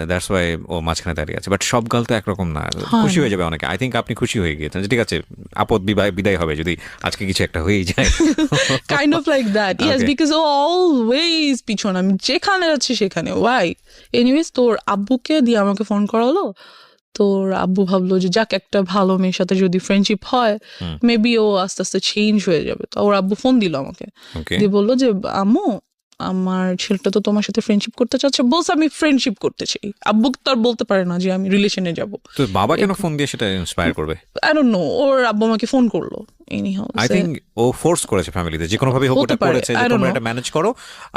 that's why ও মাঝখানে দাঁড়িয়ে আছে। বাট সব গাল তো একরকম না, খুশি হয়ে যাবে অনেকে। আই থিঙ্ক আপনি খুশি হয়ে গিয়েছেন, ঠিক আছে, আপদ বিদায় হবে যদি আজকে কিছু একটা হয়েই যায়।
Kind of like that, yes, because ও অলওয়েজ পিছন, আমি যেখানে যাচ্ছি সেখানে। ওয়াই? এনিওয়েজ, তোর আব্বুকে দিয়ে আমাকে ফোন করালো। তোর আব্বু ভাবলো যে যাক, একটা ভালো মেয়ের সাথে যদি ফ্রেন্ডশিপ হয়, মেবি ও আস্তে আস্তে চেঞ্জ হয়ে যাবে। তো ওর আব্বু ফোন দিল আমাকে, দিয়ে বললো যে আম্মু, আমার ছেলেটা তো তোমার সাথে ফ্রেন্ডশিপ করতে চাচ্ছে। বলছে আমি ফ্রেন্ডশিপ করতে চাই, আব্বু তো আর বলতে পারে না যে আমি রিলেশনে যাব।
তো বাবা কেন ফোন দিয়ে সেটা ইন্সপায়ার করবে?
আই ডোন্ট নো, ওর আব্বু আমাকে ফোন করলো। এনিহাউ,
আই থিঙ্ক ও ফোর্স করেছে ফ্যামিলিতে, যে কোনো ভাবে হোক ওটা করেছে যে তোমরা এটা ম্যানেজ করো,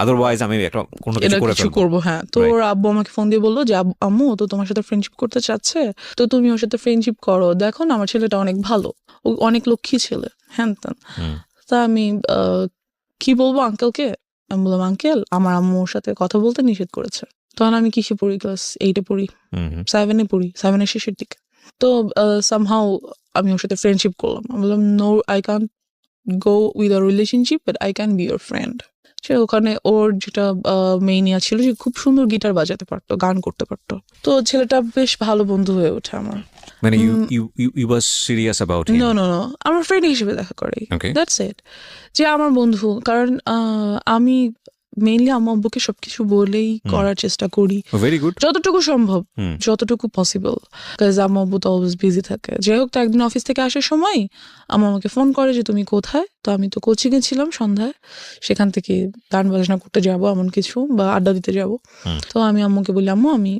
আদারওয়াইজ আমি একটা কোনো কিছু
করব। হ্যাঁ, তো ওর আব্বু আমাকে ফোন দিয়ে বললো যে আম্মু তো তোমার সাথে ফ্রেন্ডশিপ করতে চাচ্ছে, তো তুমি ওর সাথে ফ্রেন্ডশিপ করো, দেখো না আমার ছেলেটা অনেক ভালো, ও অনেক লক্ষ্মী ছেলে, হ্যান ত্যান। তা আমি কি বলবো আঙ্কেলকে? আমি বললাম, আঙ্কেল, আমার আম্মু ওর সাথে কথা বলতে নিষেধ করেছে। তখন আমি কিসে পড়ি? ক্লাস 8-এ পড়ি, 7-এ পড়ি, 7-এর শেষের দিকে। তো সামহাউ আমি ওর সাথে ফ্রেন্ডশিপ করলাম। আমি বললাম, no, I can't go with a relationship, but I can be your friend. সে ওখানে ওর যেটা মেইনিয়া ছিল, যে খুব সুন্দর গিটার বাজাতে পারতো, গান করতে পারতো। তো ছেলেটা বেশ ভালো বন্ধু হয়ে ওঠে আমার।
মানে you was serious about him?
No, আমার ফ্রেন্ড হিসেবে দেখা করে, দ্যাটস ইট, যে আমার বন্ধু। কারণ আমি মেইনলি আম্মু আব্বুকে সবকিছু বলেই করার চেষ্টা করি
ভেরি গুড।
যতটুকু সম্ভব, যতটুকু পসিবল, কাজ আম্মু আব্বু তো অলওয়েজ বিজি থাকে। যাই হোক, তো একদিন অফিস থেকে আসার সময় আম্মু আমাকে ফোন করে যে তুমি কোথায়। তো আমি তো কোচিংয়ে ছিলাম সন্ধ্যায়, সেখান থেকে গান বাজনা করতে যাব এমন কিছু বা আড্ডা দিতে যাব। তো আমি আম্মুকে বলি আম্মু আমি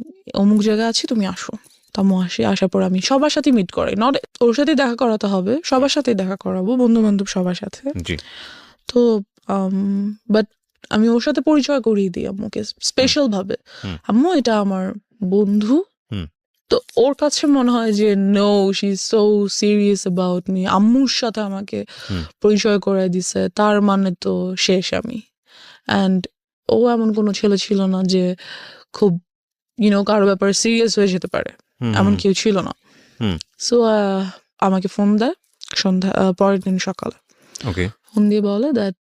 অমুক জায়গায় আছি, তুমি আসো। তো আম্মু আসার পর আমি সবার সাথে মিট করাই, নট ওর সাথেই দেখা করাতে হবে, সবার সাথেই দেখা করাবো, বন্ধু বান্ধব সবার সাথে।
জি।
তো বাট আমি ওর সাথে পরিচয় করিয়ে দিই আম্মুকে স্পেশাল ভাবে, আম্মু এটা আমার বন্ধু। তো ওর কাছে মনে হয় যে no, she is so serious about me, আম্মুর সাথে আমাকে পরিচয় করে দিছে, তার মানে তো শেষ আমি। অ্যান্ড ও এমন কোনো ছেলে ছিল না যে খুব কারো ব্যাপারে সিরিয়াস হয়ে যেতে পারে, এমন কেউ ছিল না। সো আমাকে ফোন দেয় সন্ধ্যা পরের দিন সকালে,
ওকে।
ফোন দিয়ে বলে দ্যাট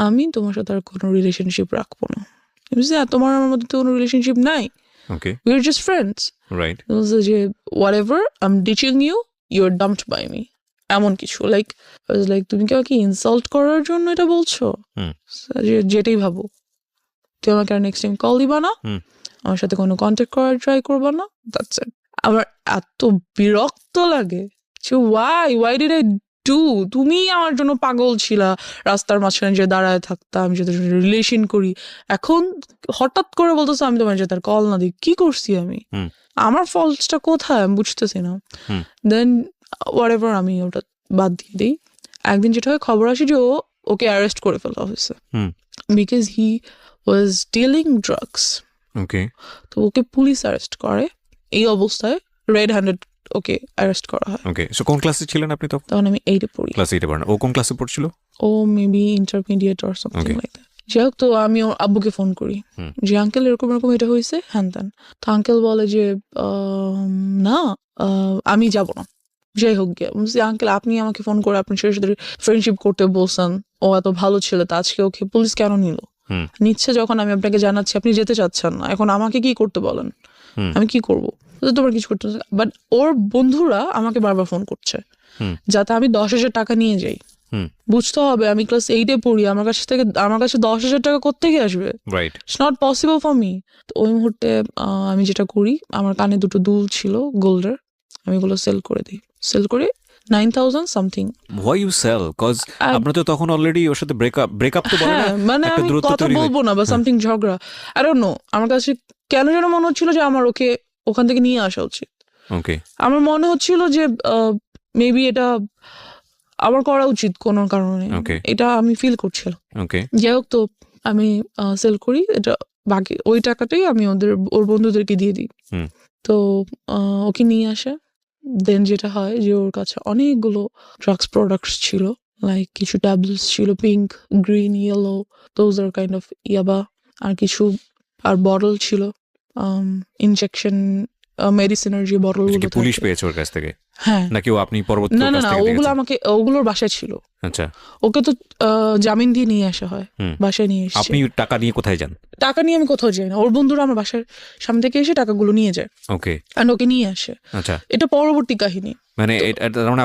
আমি তোমার সাথে আর কোনো রিলেশনশিপ রাখবো না। তোমার আমার মধ্যে তো কোনো রিলেশনশিপ নাই,
okay,
we are just friends.
Right.
যে whatever I am ditching you, you are dumped by me, এমন কিছু। লাইক তুমি কি আমাকে ইনসাল্ট করার জন্য এটা বলছো? যেটাই ভাবো, তুই আমাকে আর নেক্সট টাইম কল দিবা না, আমার সাথে কোনো কন্ট্যাক্ট করার ট্রাই করবা না, দ্যাটস ইট। আমার এত বিরক্ত লাগে যে ওয়াই ডিড আই ডু? তুমি আমার জন্য পাগল ছিলা, রাস্তার মাঝখানে যে দাঁড়ায় থাকতাম, আমি যদি রিলেশন করি, এখন হঠাৎ করে বলতেছো আমি তোমার সাথে আর কল না দিই। কি করছি আমি? আমার ফল্টসটা কোথায় আমি বুঝতেছি না। দেন হোয়াটএভার, আমি ওটা বাদ দিয়ে দিই। একদিন যেটা হয়, খবর আসে যে ওকে অ্যারেস্ট করে ফেলা হয়েছে because he was dealing drugs.
Okay.
তো ওকে পুলিশ অ্যারেস্ট করে, এই অবস্থায় রেড হ্যান্ডেড ওকে অ্যারেস্ট করা হয়।
ওকে, সো কোন ক্লাসে ছিলেন আপনি তখন?
তখন আমি 8-এ পড়ি।
ক্লাস 8-এ পড়েন। ও কোন ক্লাসে পড়ছিল?
ও maybe intermediate or something like that. যাই হোক, তো আমি ওর আব্বুকে ফোন করি যে আঙ্কেল এরকম এরকম এটা হয়েছে, হ্যান ত্যান। তো আঙ্কেল বলে যে না, আমি যাব না। যাই হোক গিয়ে বলছি, আঙ্কেল আপনি আমাকে ফোন করে আপনার ছেলের সাথে ফ্রেন্ডশিপ করতে বলছেন, ও এত ভালো ছিল, তা আজকে ওকে পুলিশ কেন নিল? নিচ্ছে যখন আমি আপনাকে জানাচ্ছি, আপনি যেতে চাচ্ছেন না, এখন আমাকে কি করতে বলেন? আমি কি করবো? তোমার কিছু করতে। বাট ওর বন্ধুরা আমাকে বারবার ফোন করছে যাতে আমি 10,000 টাকা নিয়ে যাই। বুঝতে হবে আমি ক্লাস 8-এ পড়ি, আমার কাছে 10,000 টাকা কোত্থেকে আসবে?
Right.
It's not possible for me. তো ওই মুহূর্তে আমি যেটা করি, আমার কানে 2টো দুল ছিল গোল্ডের, আমি এগুলো সেল করে দিই। সেল করে 9,000 something.
Why you sell? Cause আপনার তো তখন অলরেডি ওর সাথে ব্রেকআপ তো বলে না,
মানে
একটা
আমি
দূরত্ব
কথা
তৈরি
বলবো না বা সামথিং ঝগড়া, আই ডোন্ট নো। আমার কাছে কেন যেন মনে হচ্ছিল যে আমার ওকে ওখান থেকে নিয়ে আসা উচিত।
ওকে।
আমার মনে হচ্ছিল যে মেবি এটা আমার করা উচিত কোনো কারণে, এটা আমি ফিল করছিলাম।
ওকে।
যাই হোক, তো আমি সেল করি, এটা বাকি ওই টাকাটাই আমি ওর বন্ধুদেরকে দিয়ে দিই। তো ওকে নিয়ে আসে। দেন যেটা হয় যে ওর কাছে অনেকগুলো ড্রাগস প্রোডাক্টস ছিল, লাইক কিছু ট্যাবলেটস ছিল, pink, green, yellow, those are kind of ইয়াবা, আর কিছু আর বটল ছিল, ইনজেকশন মেডিসিনের যে বটলগুলো।
পুলিশ পেয়েছে ওর কাছ থেকে?
হ্যাঁ।
নাকি ও আপনি পরবর্তী?
না, ওগুলো ওগুলোর বাসায় ছিল।
আচ্ছা।
ওকে তো জামিন দিয়ে নিয়ে আসা হয়, বাসায় নিয়ে এসে।
আপনি টাকা নিয়ে কোথায় যান?
টাকা নিয়ে আমি কোথাও যাই না, ওর বন্ধুরা আমার বাসার সামনে থেকে এসে টাকাগুলো নিয়ে যায়।
ওকে।
আর ওকে নিয়ে আসে।
আচ্ছা,
এটা পরবর্তী কাহিনী।
মানে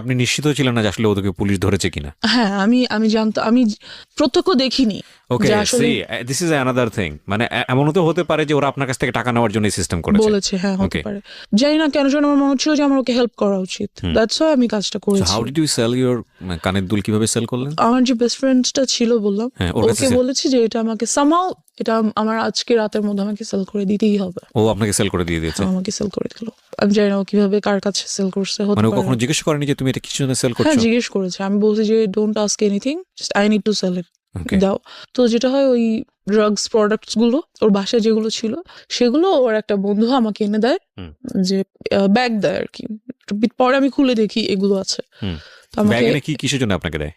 আপনি নিশ্চিত ছিলেন না যে আসলে ওদেরকে পুলিশ ধরেছে কিনা?
হ্যাঁ, আমি জানতাম, আমি প্রত্যক্ষ দেখিনি।
Okay, see this is another thing. মানে এমনও তো হতে পারে যে ওরা আপনার কাছ থেকে টাকা নেওয়ার জন্য সিস্টেম করেছে
বলেছে। হ্যাঁ, হতে পারে। জানি না কেন যেন আমার মনে হচ্ছিল যে আমার ওকে হেল্প করা উচিত, দ্যাটস হোয়াই আমি কাজটা করেছি।
How did you sell your কানের দুল? কিভাবে সেল করলেন?
আমার যে বেস্ট ফ্রেন্ডটা ছিল বললাম, ওকে বলেছি যে এটা আমাকে সামহাউ, এটা আমার আজকে রাতের মধ্যে আমাকে সেল করে দিতেই হবে।
ও আপনাকে সেল করে দিয়ে দিয়েছে?
আমাকে সেল করে দিল। আমি জানি না ও কিভাবে কার কাছে সেল করছে।
মানে ও কখনো জিজ্ঞেস করেনি যে তুমি এটা কিছু জন্য সেল করছো?
হ্যাঁ, জিজ্ঞেস করেছে। আমি বলছি যে don't ask anything, just I need to sell it, দাও। তো যেটা হয়, ওই ড্রাগস প্রোডাক্টস গুলো ওর বাসায় যেগুলো ছিল সেগুলো ওর একটা বন্ধু আমাকে এনে দেয়, যে ব্যাগ দেয় আর কি। পরে আমি খুলে দেখি এগুলো আছে।
কিসের জন্য আপনাকে দেয়?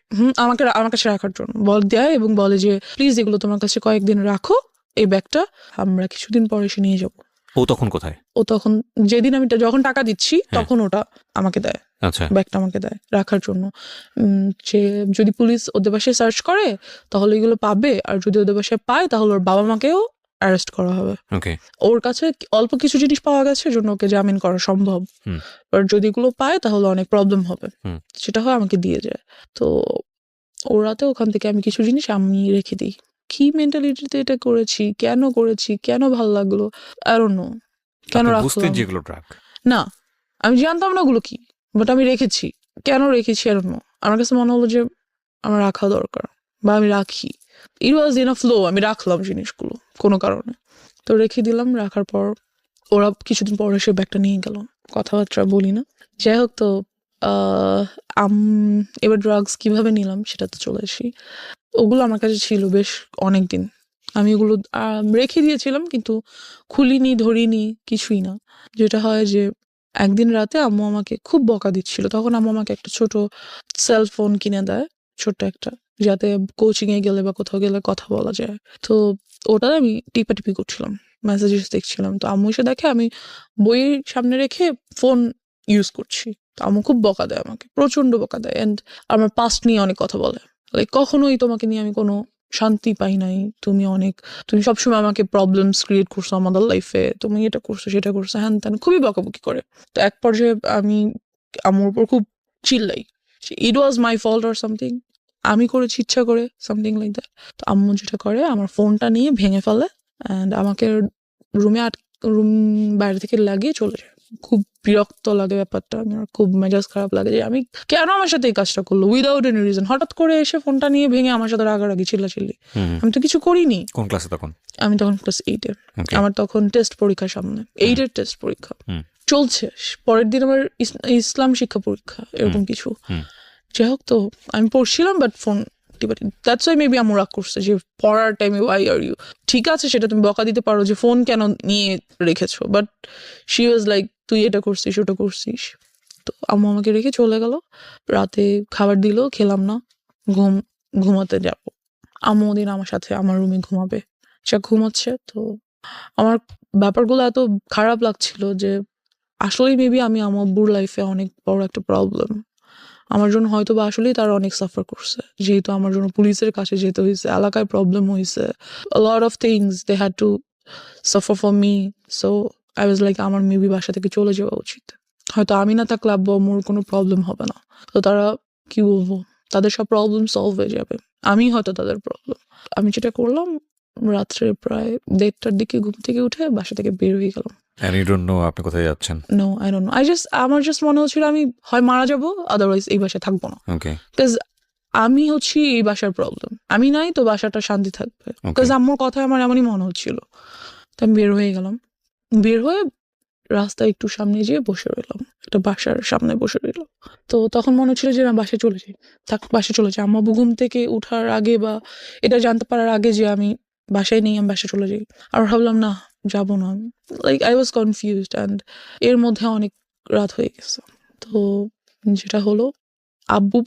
আমার কাছে রাখার জন্য দেয় এবং বলে যে প্লিজ এগুলো তোমার কাছে কয়েকদিন রাখো, এই ব্যাগটা আমরা কিছুদিন পরে এসে নিয়ে যাবো।
ও তখন কোথায়?
ও তখন যেদিন আমি যখন টাকা দিচ্ছি তখন ওটা আমাকে দেয়।
আচ্ছা, ব্যাগটা
আমাকে দেয় রাখার জন্য, যে যদি পুলিশ ওদের বাসায় সার্চ করে তাহলে এগুলো পাবে, আর যদি ওদের বাসায় পায় তাহলে ওর বাবা মাকেও অ্যারেস্ট করা হবে। ওর কাছে অল্প কিছু জিনিস পাওয়া গেছে, জন্য ওকে জামিন করা সম্ভব। আর যদি এগুলো পায় তাহলে অনেক প্রবলেম হবে। সেটা হয় আমাকে দিয়ে যায়। তো ওর রাতে ওখান থেকে আমি কিছু জিনিস আমি রেখে দিই। কি মেন্টালিটিতে এটা করেছি, কেন ভালো লাগলো, আই ডোন্ট নো, কেন
আপনি বুঝতেন
রাখলাম।
যেগুলো ড্রাগ?
না, আমি জানতাম না ওগুলো কি, বাট আমি রেখেছি। কেন রেখেছি আই ডোন্ট নো। আমার কাছে মনে হলো যে আমার রাখা দরকার, বা আমি রাখি। ইট ওয়াজ ইন আ ফ্লো, আমি রাখলাম জিনিসগুলো কোনো কারণে। তো রেখে দিলাম, রাখার পর ওরা কিছুদিন পর এসে ব্যাগটা নিয়ে গেল, কথাবার্তা বলি না। যাই হোক, তো আহ, এবার ড্রাগস কিভাবে নিলাম সেটা তো চলে আসি। ওগুলো আমার কাছে ছিল বেশ অনেক দিন। আমি ওগুলো রেখে দিয়েছিলাম, কিন্তু খুলিনি, ধরিনি, কিছুই না। যেটা হয় যে একদিন রাতে আম্মু আমাকে খুব বকা দিচ্ছিল। তখন আম্মু আমাকে একটা ছোট সেল ফোন কিনে দেয়, ছোট্ট একটা, যাতে কোচিং এ গেলে বা কোথাও গেলে কথা বলা যায়। তো ওটা আমি টিপাটিপি করছিলাম, মেসেজেস দেখছিলাম। তো আম্মু এসে দেখে আমি বইয়ের সামনে রেখে ফোন ইউজ করছি। তো আম্মু খুব বকা দেয় আমাকে, প্রচন্ড বকা দেয়, অ্যান্ড আমার পাস্ট নিয়ে অনেক কথা বলে। লাইক কখনোই তোমাকে নিয়ে আমি কোনো শান্তি পাই নাই, তুমি সবসময় আমাকে প্রবলেমস ক্রিয়েট করছো আমাদের লাইফে, তুমি এটা করছো সেটা করছো, হ্যান ত্যান, খুবই বকাবকি করে। তো এক পর্যায়ে আমি আমার উপর খুব চিল্লাই, ইট ওয়াজ মাই ফল্ট অর সামথিং, আমি করেছি ইচ্ছা করে, সামথিং লাইক দ্যাট। তো আম্মু যেটা করে, আমার ফোনটা নিয়ে ভেঙে ফেলে অ্যান্ড আমাকে রুম বাইরে থেকে লাগিয়ে চলে যায়। খুব বিরক্ত লাগে ব্যাপারটা, আমার খুব মেজাজ খারাপ লাগে যে আমি কেন আমার সাথে এই কাজটা করলো উইদাউট এনি রিজন। হঠাৎ করে এসে ফোনটা নিয়ে ভেঙে আমার সাথে রাগারাগি, চিল্লাচিল্লি। আমি তো কিছু করিনি।
কোন ক্লাসে তখন?
আমি তখন ক্লাস 8-এ।
Okay.
আমার তখন টেস্ট পরীক্ষা সামনে, 8-এর টেস্ট পরীক্ষা
হুম।
চলছে। পরের দিন আমার ইসলাম শিক্ষা পরীক্ষা, এরকম কিছু। যাই হোক, তো আমি পড়ছিলাম, বাট ফোন টিপাটি। দ্যাটস ওয়াই মেবি আমার রাগ করছে যে পড়ার টাইমে ওয়াই আর ইউ। ঠিক আছে, সেটা তুমি বকা দিতে পারো যে ফোন কেন নিয়ে রেখেছো, বাট শি ওয়াজ লাইক তুই এটা করছিস ওটা করছিস। তো আম্মু আমাকে রেখে চলে গেল। রাতে খাবার দিল, খেলাম না, ঘুমাতে যাব। আম্মু ওদিন আমার সাথে আমার রুমে ঘুমাবে, সে ঘুমাচ্ছে। তো আমার ব্যাপারগুলো এত খারাপ লাগছিল যে আসলেই মেবি আমি আমার আব্বুর লাইফে অনেক বড় একটা প্রবলেম। আমার জন্য হয়তো বা আসলেই তারা অনেক সাফার করছে, যেহেতু আমার জন্য পুলিশের কাছে যেতে হয়েছে, এলাকায় প্রবলেম হয়েছে, a lot of things they had to suffer for me. So I was like, আমার মেবি বাসা থেকে চলে যাওয়া উচিত। হয়তো আমি না থাকলে আব্বু আম্মুর কোনো প্রবলেম হবে না। তো তারা, কি বলবো, তাদের সব প্রবলেম সলভ হয়ে যাবে, আমি হয়তো তাদের প্রবলেম। আমি যেটা করলাম, রাত্রে প্রায় 1:30টার দিকে ঘুম থেকে উঠে বাসা থেকে বের হয়ে গেলাম।
And you don't know আপনি কোথায় যাচ্ছেন?
No, I don't know. আমার জাস্ট মনে হচ্ছিল আমি হয় মারা যাবো, আদারওয়াইজ এই বাসায় থাকবো না।
ওকে।
বিকজ আমি হচ্ছি এই বাসার প্রবলেম, আমি নাই তো বাসাটা শান্তি থাকবে। বিকজ আম্মুর কথা আমার এমনই মনে হচ্ছিল। তো আমি বের হয়ে গেলাম, বের হয়ে রাস্তায় একটু সামনে যেয়ে বসে রইলাম, একটা বাসার সামনে বসে রইলাম। তো তখন মনে হচ্ছিল যে আমি বাসায় চলে যাই, বাসায় চলে যাই। আম্মা ঘুম থেকে উঠার আগে বা এটা জানতে পারার আগে যে আমি বাসায় নেই, আমি বাসায় চলে যাই। আর ভাবলাম না, যাবো না। Like I was confused, and এর মধ্যে অনেক রাত হয়ে গেছে। তো যেটা হলো, আব্বু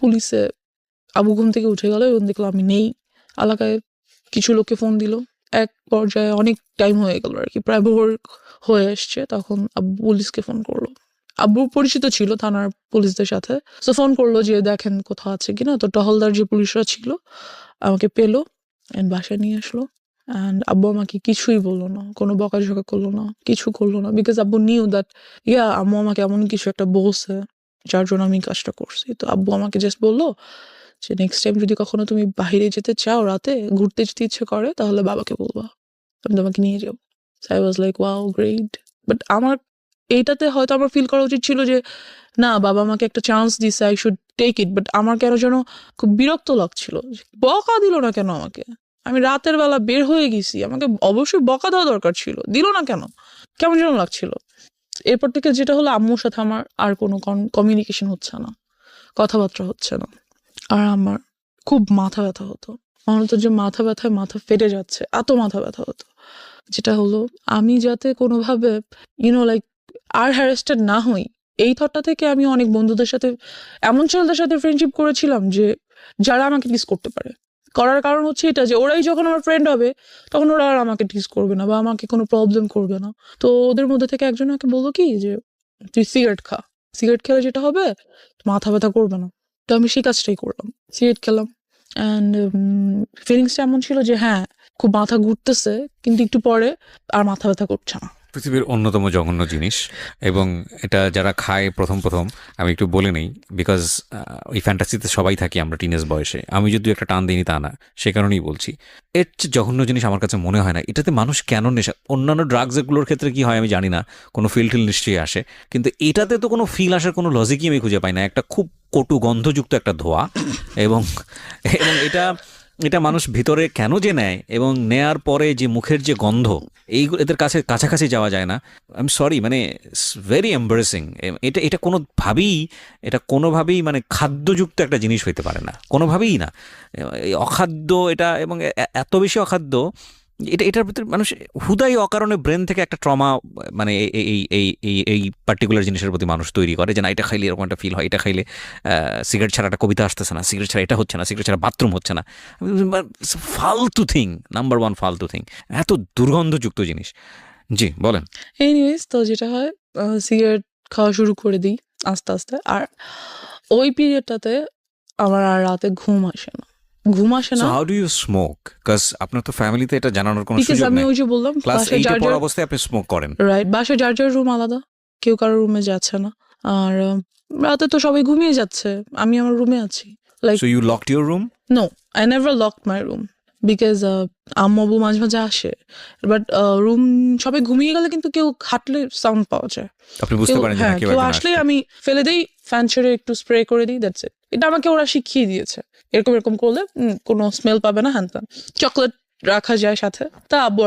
ঘুম থেকে উঠে গেল এবং দেখলো আমি নেই। এলাকায় কিছু লোককে ফোন দিল, এক পর্যায়ে অনেক টাইম হয়ে গেল আর কি, প্রায় ভোর হয়ে আসছে। তখন আব্বু পুলিশকে ফোন করলো। আব্বু পরিচিত ছিল থানার পুলিশদের সাথে, তো ফোন করলো যে দেখেন কোথাও আছে কিনা। তো টহলদার যে পুলিশরা ছিল আমাকে পেলো অ্যান্ড বাসায় নিয়ে আসলো। অ্যান্ড আব্বু আমাকে কিছুই বললো না, কোনো বকাঝকা করলো না, কিছু করলো না। বিকজ আব্বু নিউ দ্যাট আম্মু আমাকে এমন কিছু একটা বলছে যার জন্য আমি কাজটা করছি। তো আব্বু আমাকে জাস্ট বললো যে নেক্সট টাইম যদি কখনো তুমি বাইরে যেতে চাও, রাতে ঘুরতে যেতে ইচ্ছে করে, তাহলে বাবাকে বলবা, আমি তোমাকে নিয়ে যাবো। I was like wow great. But আমার এইটাতে হয়তো আমার ফিল করা উচিত ছিল যে না, বাবা আমাকে একটা চান্স দিছে, I should take it. But আমার কেন যেন খুব বিরক্ত লাগছিল, বকা দিল না কেন আমাকে? আমি রাতের বেলা বের হয়ে গেছি, আমাকে অবশ্যই বকা দেওয়া দরকার ছিল, দিল না কেন? কেমন যেন লাগছিল। এরপর থেকে যেটা হলো, আম্মুর সাথে আমার আর কোনো কমিউনিকেশন হচ্ছে না, কথাবার্তা হচ্ছে না। আর আমার খুব মাথা ব্যথা হতো, মনে হতো যে মাথা ব্যথায় মাথা ফেটে যাচ্ছে, এত মাথা ব্যথা হতো। যেটা হলো, আমি যাতে কোনোভাবে লাইক আর হ্যারাসড না হই, এই থটটা থেকে আমি অনেক বন্ধুদের সাথে, এমন ছেলেদের সাথে ফ্রেন্ডশিপ করেছিলাম যে যারা আমাকে টিস করতে পারে। করার কারণ হচ্ছে এটা যে ওরাই যখন আমার ফ্রেন্ড হবে, তখন ওরা আর আমাকে টিস করবে না বা আমাকে কোনো প্রবলেম করবে না। তো ওদের মধ্যে থেকে একজন আমাকে বললো কি যে তুই সিগারেট খা, সিগারেট খেলে যেটা হবে, মাথা ব্যথা করবে না। তো আমি সেই কাজটাই করলাম, সিগারেট খেলাম। অ্যান্ড ফিলিংসটা এমন ছিল যে হ্যাঁ, খুব মাথা ঘুরতেছে, কিন্তু একটু পরে আর মাথা ব্যথা করছে না।
পৃথিবীর অন্যতম জঘন্য জিনিস, এবং এটা যারা খায় প্রথম প্রথম, আমি একটু বলে নেই, বিকজ ওই ফ্যান্টাসিতে সবাই থাকি আমরা টিনেজ বয়সে, আমি যদি একটা টান দিইনি তা না, সে কারণেই বলছি। এর চেয়ে জঘন্য জিনিস আমার কাছে মনে হয় না। এটাতে মানুষ কেন নেশা, অন্যান্য ড্রাগসগুলোর ক্ষেত্রে কি হয় আমি জানি না, কোনো ফিল টিল নিশ্চয়ই আসে, কিন্তু এটাতে তো কোনো ফিল আসার কোনো লজিকই আমি খুঁজে পাই না। একটা খুব কটু গন্ধযুক্ত একটা ধোঁয়া, এবং এবং এটা এটা মানুষ ভিতরে কেন যে নেয়, এবং নেয়ার পরে যে মুখের যে গন্ধ, এদের কাছে কাছাকাছি যাওয়া যায় না। আই এম সরি, মানে ভেরি এম্বারেসিং। এটা এটা কোনোভাবেই মানে খাদ্যযুক্ত একটা জিনিস হইতে পারে না, কোনোভাবেই না। এই অখাদ্য এটা, এবং এত বেশি অখাদ্য, এটার ভিতরে মানুষ হুদাই অকারণে ব্রেন থেকে একটা ট্রমা, মানে এই এই এই এই পার্টিকুলার জিনিসের প্রতি মানুষ তৈরি করে, যে না এটা খাইলে এরকম একটা ফিল হয়, এটা খাইলে সিগারেট ছাড়া একটা কবিতা আসতেছে না, সিগারেট ছাড়া এটা হচ্ছে না, সিগারেট ছাড়া বাথরুম হচ্ছে না। ফালতু থিং, নাম্বার ওয়ান ফালতু থিং, এত দুর্গন্ধযুক্ত জিনিস। জি বলেন।
এনিওয়েজ, তো যেটা হয়, সিগারেট খাওয়া শুরু করে দিই আস্তে আস্তে। আর ওই পিরিয়ডটাতে আমার আর রাতে ঘুম আসে না।
So how do you smoke? Because আপনার তো ফ্যামিলিতে এটা জানানোর কোনো
বিকজ
সুযোগ
আমি
নেই।
ওই যে বললাম,
ক্লাস
বাসায়
8
যার
পড়া
যার
অবস্থায় আপনি স্মোক করেন।
রাইট, বাসায় যার যার রুম আলাদা, কেউ কারোর রুমে যাচ্ছে না। আর রাতে তো সবাই ঘুমিয়ে যাচ্ছে, আমি আমার রুমে আছি। Like
so you locked your room?
No, I never locked my room, because আম্মু আব্বু মাঝে মাঝে আসে, বাট রুম সবাই ঘুমিয়ে গেলে কিন্তু কেউ হাঁটলে সাউন্ড পাওয়া যায়।
আপনি বুঝতে
কেউ
পারেন যে
হ্যাঁ,
না, কেউ
কেউ
একজন
আসলেই
আসছে।
আমি ফেলে দেই, ফ্যান ছেড়ে একটু স্প্রে করে দিই, দ্যাটস ইট। এটা আমাকে ওরা শিখিয়ে দিয়েছে, এরকম এরকম করলে কোনো স্মেল পাবে না, হ্যান ত্যান। চকলেট রাখা যায় সাথে, তা আব্বু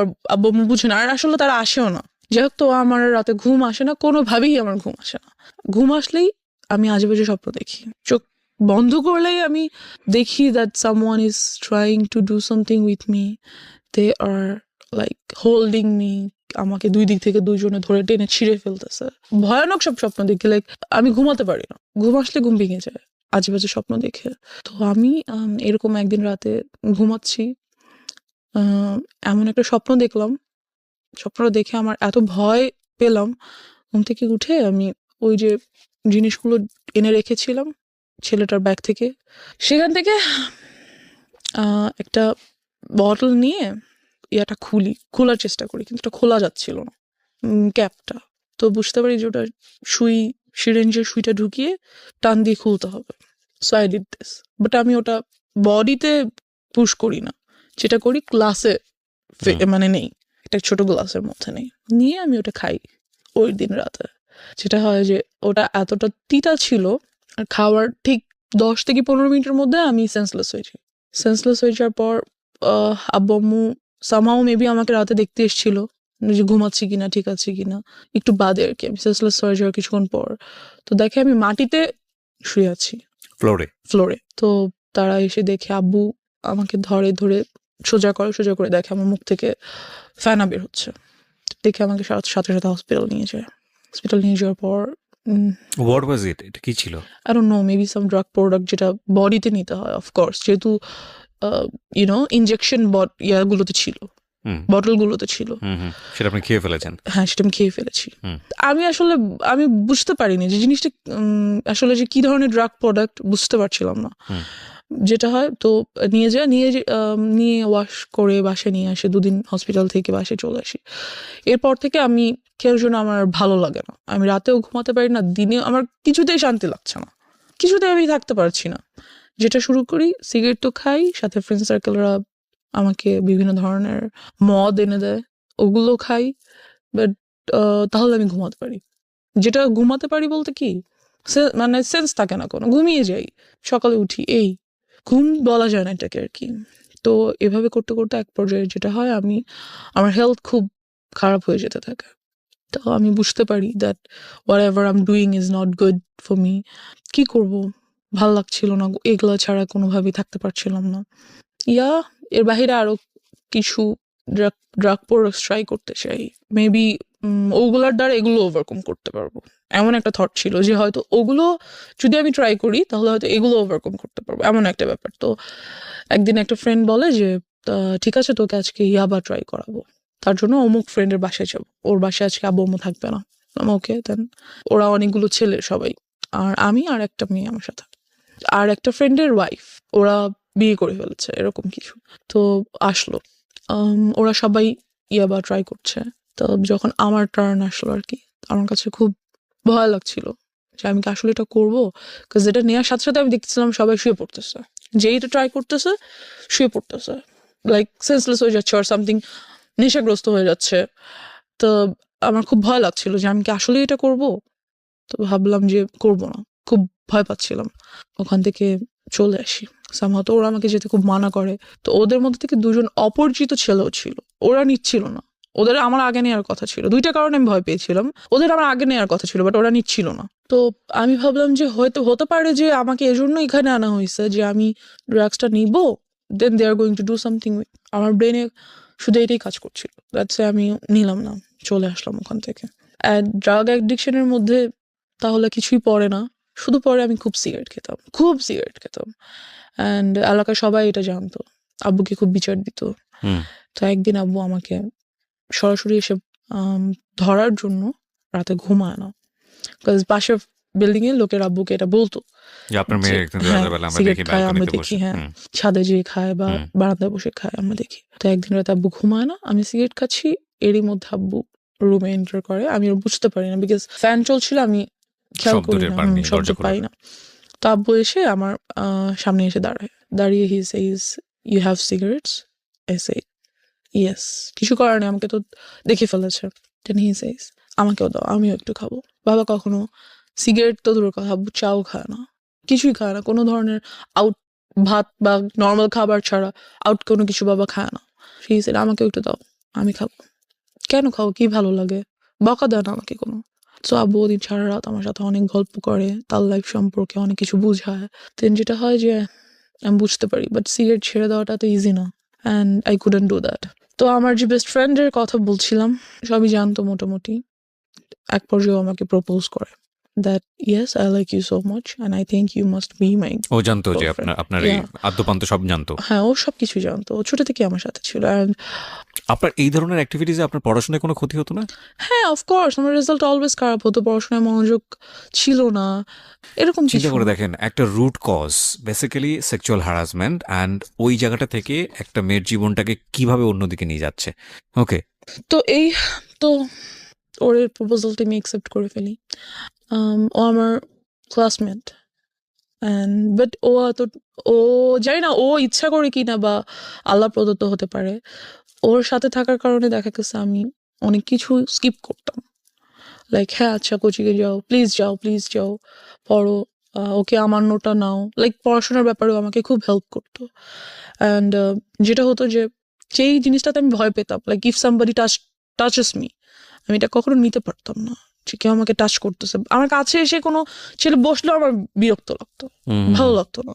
আম্মু বুঝে না, আর আসলে তারা আসেও না। যাই হোক, তো আমার রাতে ঘুম আসে না, কোনোভাবেই আমার ঘুম আসে না। ঘুম আসলেই আমি আজেবাজে স্বপ্ন দেখি। চোখ বন্ধ করলেই আমি দেখি that someone is trying to do something with me, they are like holding me, আমাকে দুই দিক থেকে দুইজনে ধরে টেনে ছিঁড়ে ফেলতেছে। ভয়ানক সব স্বপ্ন দেখি, লাইক আমি ঘুমাতে পারি না, ঘুম আসলে ঘুম ভেঙে যায় আজেবাজে স্বপ্ন দেখে। তো আমি এরকম একদিন রাতে ঘুমাচ্ছি, এমন একটা স্বপ্ন দেখলাম। স্বপ্নটা দেখে আমার এত ভয় পেলাম, ঘুম থেকে উঠে আমি ওই যে জিনিসগুলো এনে রেখেছিলাম ছেলেটার ব্যাগ থেকে, সেখান থেকে একটা বটল নিয়ে ইয়াটা খোলার চেষ্টা করি, কিন্তু এটা খোলা যাচ্ছিল না, ক্যাপটা। তো বুঝতে পারি যে ওটা সিরিঞ্জের সুইটা ঢুকিয়ে টান দিয়ে খুলতে হবে। So I did this, but আমি ওটা বডিতে পুশ করি না, যেটা করি গ্লাসে, মানে নেই, একটা ছোট গ্লাসের মধ্যে নেই, নিয়ে আমি ওটা খাই ওই দিন রাতে। যেটা হয় যে ওটা এতটা তিতা ছিল, আর খাওয়ার ঠিক 10 থেকে 15 মিনিটের মধ্যে আমি সেন্সলেস হয়ে যাওয়ার পর আব্বু আম্মু সামহাও মেবি আমাকে রাতে দেখতে এসেছিল, যে ঘুমাচ্ছি কিনা, ঠিক আছে কিনা, একটু বাদে আর কি, আমি সেন্সলেস হয়ে যাওয়ার কিছুক্ষণ পর। তো দেখে আমি মাটিতে শুয়ে আছি, ফ্লোরে। তো তারা এসে দেখে, আব্বু আমাকে ধরে সোজা করে দেখে আমার মুখ থেকে ফেনা বের হচ্ছে। দেখে আমাকে সাথে সাথে হসপিটাল নিয়ে যাওয়ার পর
হোয়াট ওয়াজ ইট? এটা কি ছিল?
I don't no, maybe some drug product, যেটা বডিতে নিতে হয় অফকোর্স, যেহেতু ইনজেকশন ইয়াগুলোতে ছিল, বটলগুলোতে ছিল।
সেটা আপনি খেয়ে ফেলেছেন?
হ্যাঁ, সেটা আমি খেয়ে ফেলেছি। আমি বুঝতে পারিনি যে জিনিসটা আসলে যে কি ধরনের ড্রাগ প্রোডাক্ট, বুঝতে পারছিলাম না। যেটা হয়, তো নিয়ে ওয়াশ করে বাসায় নিয়ে আসে, 2 দিন হসপিটাল থেকে বাসায় চলে আসি। এরপর থেকে আমি কেউ জন্য আমার ভালো লাগে না, আমি রাতেও ঘুমাতে পারি না, দিনে আমার কিছুতেই শান্তি লাগছে না, কিছুতেই আমি থাকতে পারছি না। যেটা শুরু করি, সিগারেট তো খাই, সাথে ফ্রেন্ড সার্কেলরা আমাকে বিভিন্ন ধরনের মদ এনে দেয়, ওগুলো খাই, বাট তাহলে আমি ঘুমাতে পারি। যেটা ঘুমাতে পারি বলতে কি, মানে সেন্স থাকে না কোনো, ঘুমিয়ে যাই, সকালে উঠি, এই ঘুম বলা যায় না এটাকে আর কি। তো এভাবে করতে করতে এক পর্যায়ে যেটা হয়, আমার হেলথ খুব খারাপ হয়ে যেতে থাকে। তো আমি বুঝতে পারি that what ever I am doing is not good for me. কি করব, ভাল লাগছিল না, এগুলো ছাড়া কোনোভাবেই থাকতে পারছিলাম না। এর বাহিরে আরো কিছু ড্রাগ প্রোডাক্টস ট্রাই করতে চাই, মেবি ওগুলার দ্বারা এগুলো ওভারকাম করতে পারবো, এমন একটা থট ছিল যে হয়তো ওগুলো যদি আমি ট্রাই করি তাহলে হয়তো এগুলো ওভারকাম করতে পারবো, এমন একটা ব্যাপার। তো একদিন একটা ফ্রেন্ড বলে যে ঠিক আছে, তোকে আজকে ইয়াবা ট্রাই করাবো, তার জন্য অমুক ফ্রেন্ডের বাসায় যাবো, ওর বাসায় আজকে আব্বু আম্মু থাকবে না। ওকে, দেন ওরা অনেকগুলো ছেলে সবাই, আর আমি আর একটা মেয়ে আমার সাথে, আর একটা ফ্রেন্ডের ওয়াইফ, ওরা বিয়ে করে ফেলেছে এরকম কিছু। তো আসলো, ওরা সবাই ইয়াবা ট্রাই করছে। তো তো যখন আমার টার্ন আসলো আর কি, আমার কাছে খুব ভয় লাগছিল যে আমি কি আসলে এটা করবো, বিকজ এটা নেওয়ার সাথে সাথে আমি দেখতেছিলাম সবাই শুয়ে পড়তেছে, যেই এটা ট্রাই করতেছে শুয়ে পড়তেছে, লাইক সেন্সলেস হয়ে যাচ্ছে আর সামথিং, নেশাগ্রস্ত হয়ে যাচ্ছে। তো আমার খুব ভয় লাগছিল যে আমি কি আসলে এটা করব। তো ভাবলাম যে করব না, খুব ভয় পাচ্ছিলাম। ওখান থেকে চলে আসি সামহাও। তো ওরা আমাকে যেতে খুব মানা করে। তো ওদের মধ্যে থেকে দুজন অপরিচিত ছেলেও ছিল, ওরা নিচ্ছিল না। ওদের আমার আগে নেওয়ার কথা ছিল, দুইটা কারণে আমি ভয় পেয়েছিলাম। ওদের আমার আগে নেওয়ার কথা ছিল, বাট ওরা নিচ্ছিল না। তো আমি ভাবলাম যে হয়তো হতে পারে যে আমাকে এজন্য এখানে আনা হয়েছে যে আমি ড্রাগসটা নিব, then they are going to do something. আমার ব্রেনে শুধু এটাই কাজ করছিল, দ্যাটস আমি নিলাম না, চলে আসলাম ওখান থেকে। অ্যান্ড ড্রাগ অ্যাডিকশনের মধ্যে তাহলে কিছুই পড়ে না, শুধু পরে আমি খুব সিগারেট খেতাম, খুব সিগারেট খেতাম। অ্যান্ড এলাকায় সবাই এটা জানতো, আব্বুকে খুব বিচার দিত। তো একদিন আব্বু আমাকে সরাসরি এসে ধরার জন্য রাতে ঘুমায় না, বিকজ পাশের বিল্ডিং এর লোকের আব্বুকে এটা বলতো
যে আপনার মেয়ে একদিন রাতের বেলা আমরা
সিগারেট
দেখি
খায়, আমরা
ব্যালকনিতে
দেখি,
বসে।
হ্যাঁ ছাদে যেয়ে খায় বা বারান্দায় বসে খায়, আমরা দেখি। তো একদিন রাতে আব্বু ঘুমায় না, আমি সিগারেট খাচ্ছি, এরই মধ্যে আব্বু রুমে এন্টার করে। আমি আর বুঝতে পারি না, বিকজ ফ্যান চলছিল, আমি খেয়াল
শব্দ
করি
টের
না,
পাননি,
শব্দ
দরজা খোলা
পাই না। তো আব্বু এসে আমার সামনে এসে দাঁড়িয়ে he says, you have cigarettes? I say yes. কিছু করার নেই, আমাকে তো দেখে ফেলেছে। দেন হি সেইজ, আমাকেও দাও, আমিও একটু খাবো। বাবা কখনো সিগারেট তো দূরের কথা, আব্বু চাও খায় না, কিছুই খায় না, কোনো ধরনের আউট ভাত বা নর্মাল খাবার ছাড়া আউট কোনো কিছু বাবা খায় না। হি সেড, আমাকেও একটু দাও, আমি খাবো। কেন খাও, কি ভালো লাগে? বকা দেয় না আমাকে কোনো। তো আব্বু ওদিন সারা রাত আমার সাথে অনেক গল্প করে, তার লাইফ সম্পর্কে অনেক কিছু বুঝায়। দেন যেটা হয় যে আমি বুঝতে পারি, বাট সিগারেট ছেড়ে দেওয়াটা তো ইজি না, and I couldn't do that. তো আমার যে বেস্ট ফ্রেন্ডের কথা বলছিলাম, সবই জানতো মোটামুটি। এক পর্যায়ে আমাকে প্রপোজ করে that yes, I like you so much and I think you must be my.
ও জানতো যে আপনার এই আদ্যপান্ত সব জানতো?
হ্যাঁ, ও সব কিছু জানতো, ও ছোট থেকে আমার সাথে ছিল। অ্যান্ড
আপনার এই ধরনের অ্যাক্টিভিটিসে আপনার পড়াশোনায় কোনো ক্ষতি হতো না?
হ্যাঁ, অফকোর্স আমার রেজাল্ট অলওয়েজ খারাপ হতো, পড়াশোনায় মনোযোগ ছিল না, এরকম
চিন্তা
কিছু।
করে দেখেন, একটা root cause basically sexual harassment, and ওই জায়গাটা থেকে একটা মেয়ের জীবনটাকে কিভাবে অন্যদিকে নিয়ে যাচ্ছে। ওকে,
তো এই তো ওর প্রপোজালটা আমি অ্যাকসেপ্ট করে ফেলি। ও আমার ক্লাসমেট, অ্যান্ড বাট ও জানি না ও ইচ্ছা করে কি না বা আল্লাহ প্রদত্ত হতে পারে, ওর সাথে থাকার কারণে দেখা গেছে আমি অনেক কিছু স্কিপ করতাম। লাইক হ্যাঁ আচ্ছা কোচিংয়ে যাও, প্লিজ যাও, পড়ো, ওকে আমার নোটটা নাও, লাইক পড়াশোনার ব্যাপারেও আমাকে খুব হেল্প করতো। অ্যান্ড যেটা হতো যে যেই জিনিসটাতে আমি ভয় পেতাম, like if somebody touches me, আমি এটা কখনো নিতে পারতাম না যে কেউ আমাকে টাচ করতেছে। আমার কাছে এসে কোনো ছেলে বসলেও আমার বিরক্ত লাগতো, ভালো লাগতো না।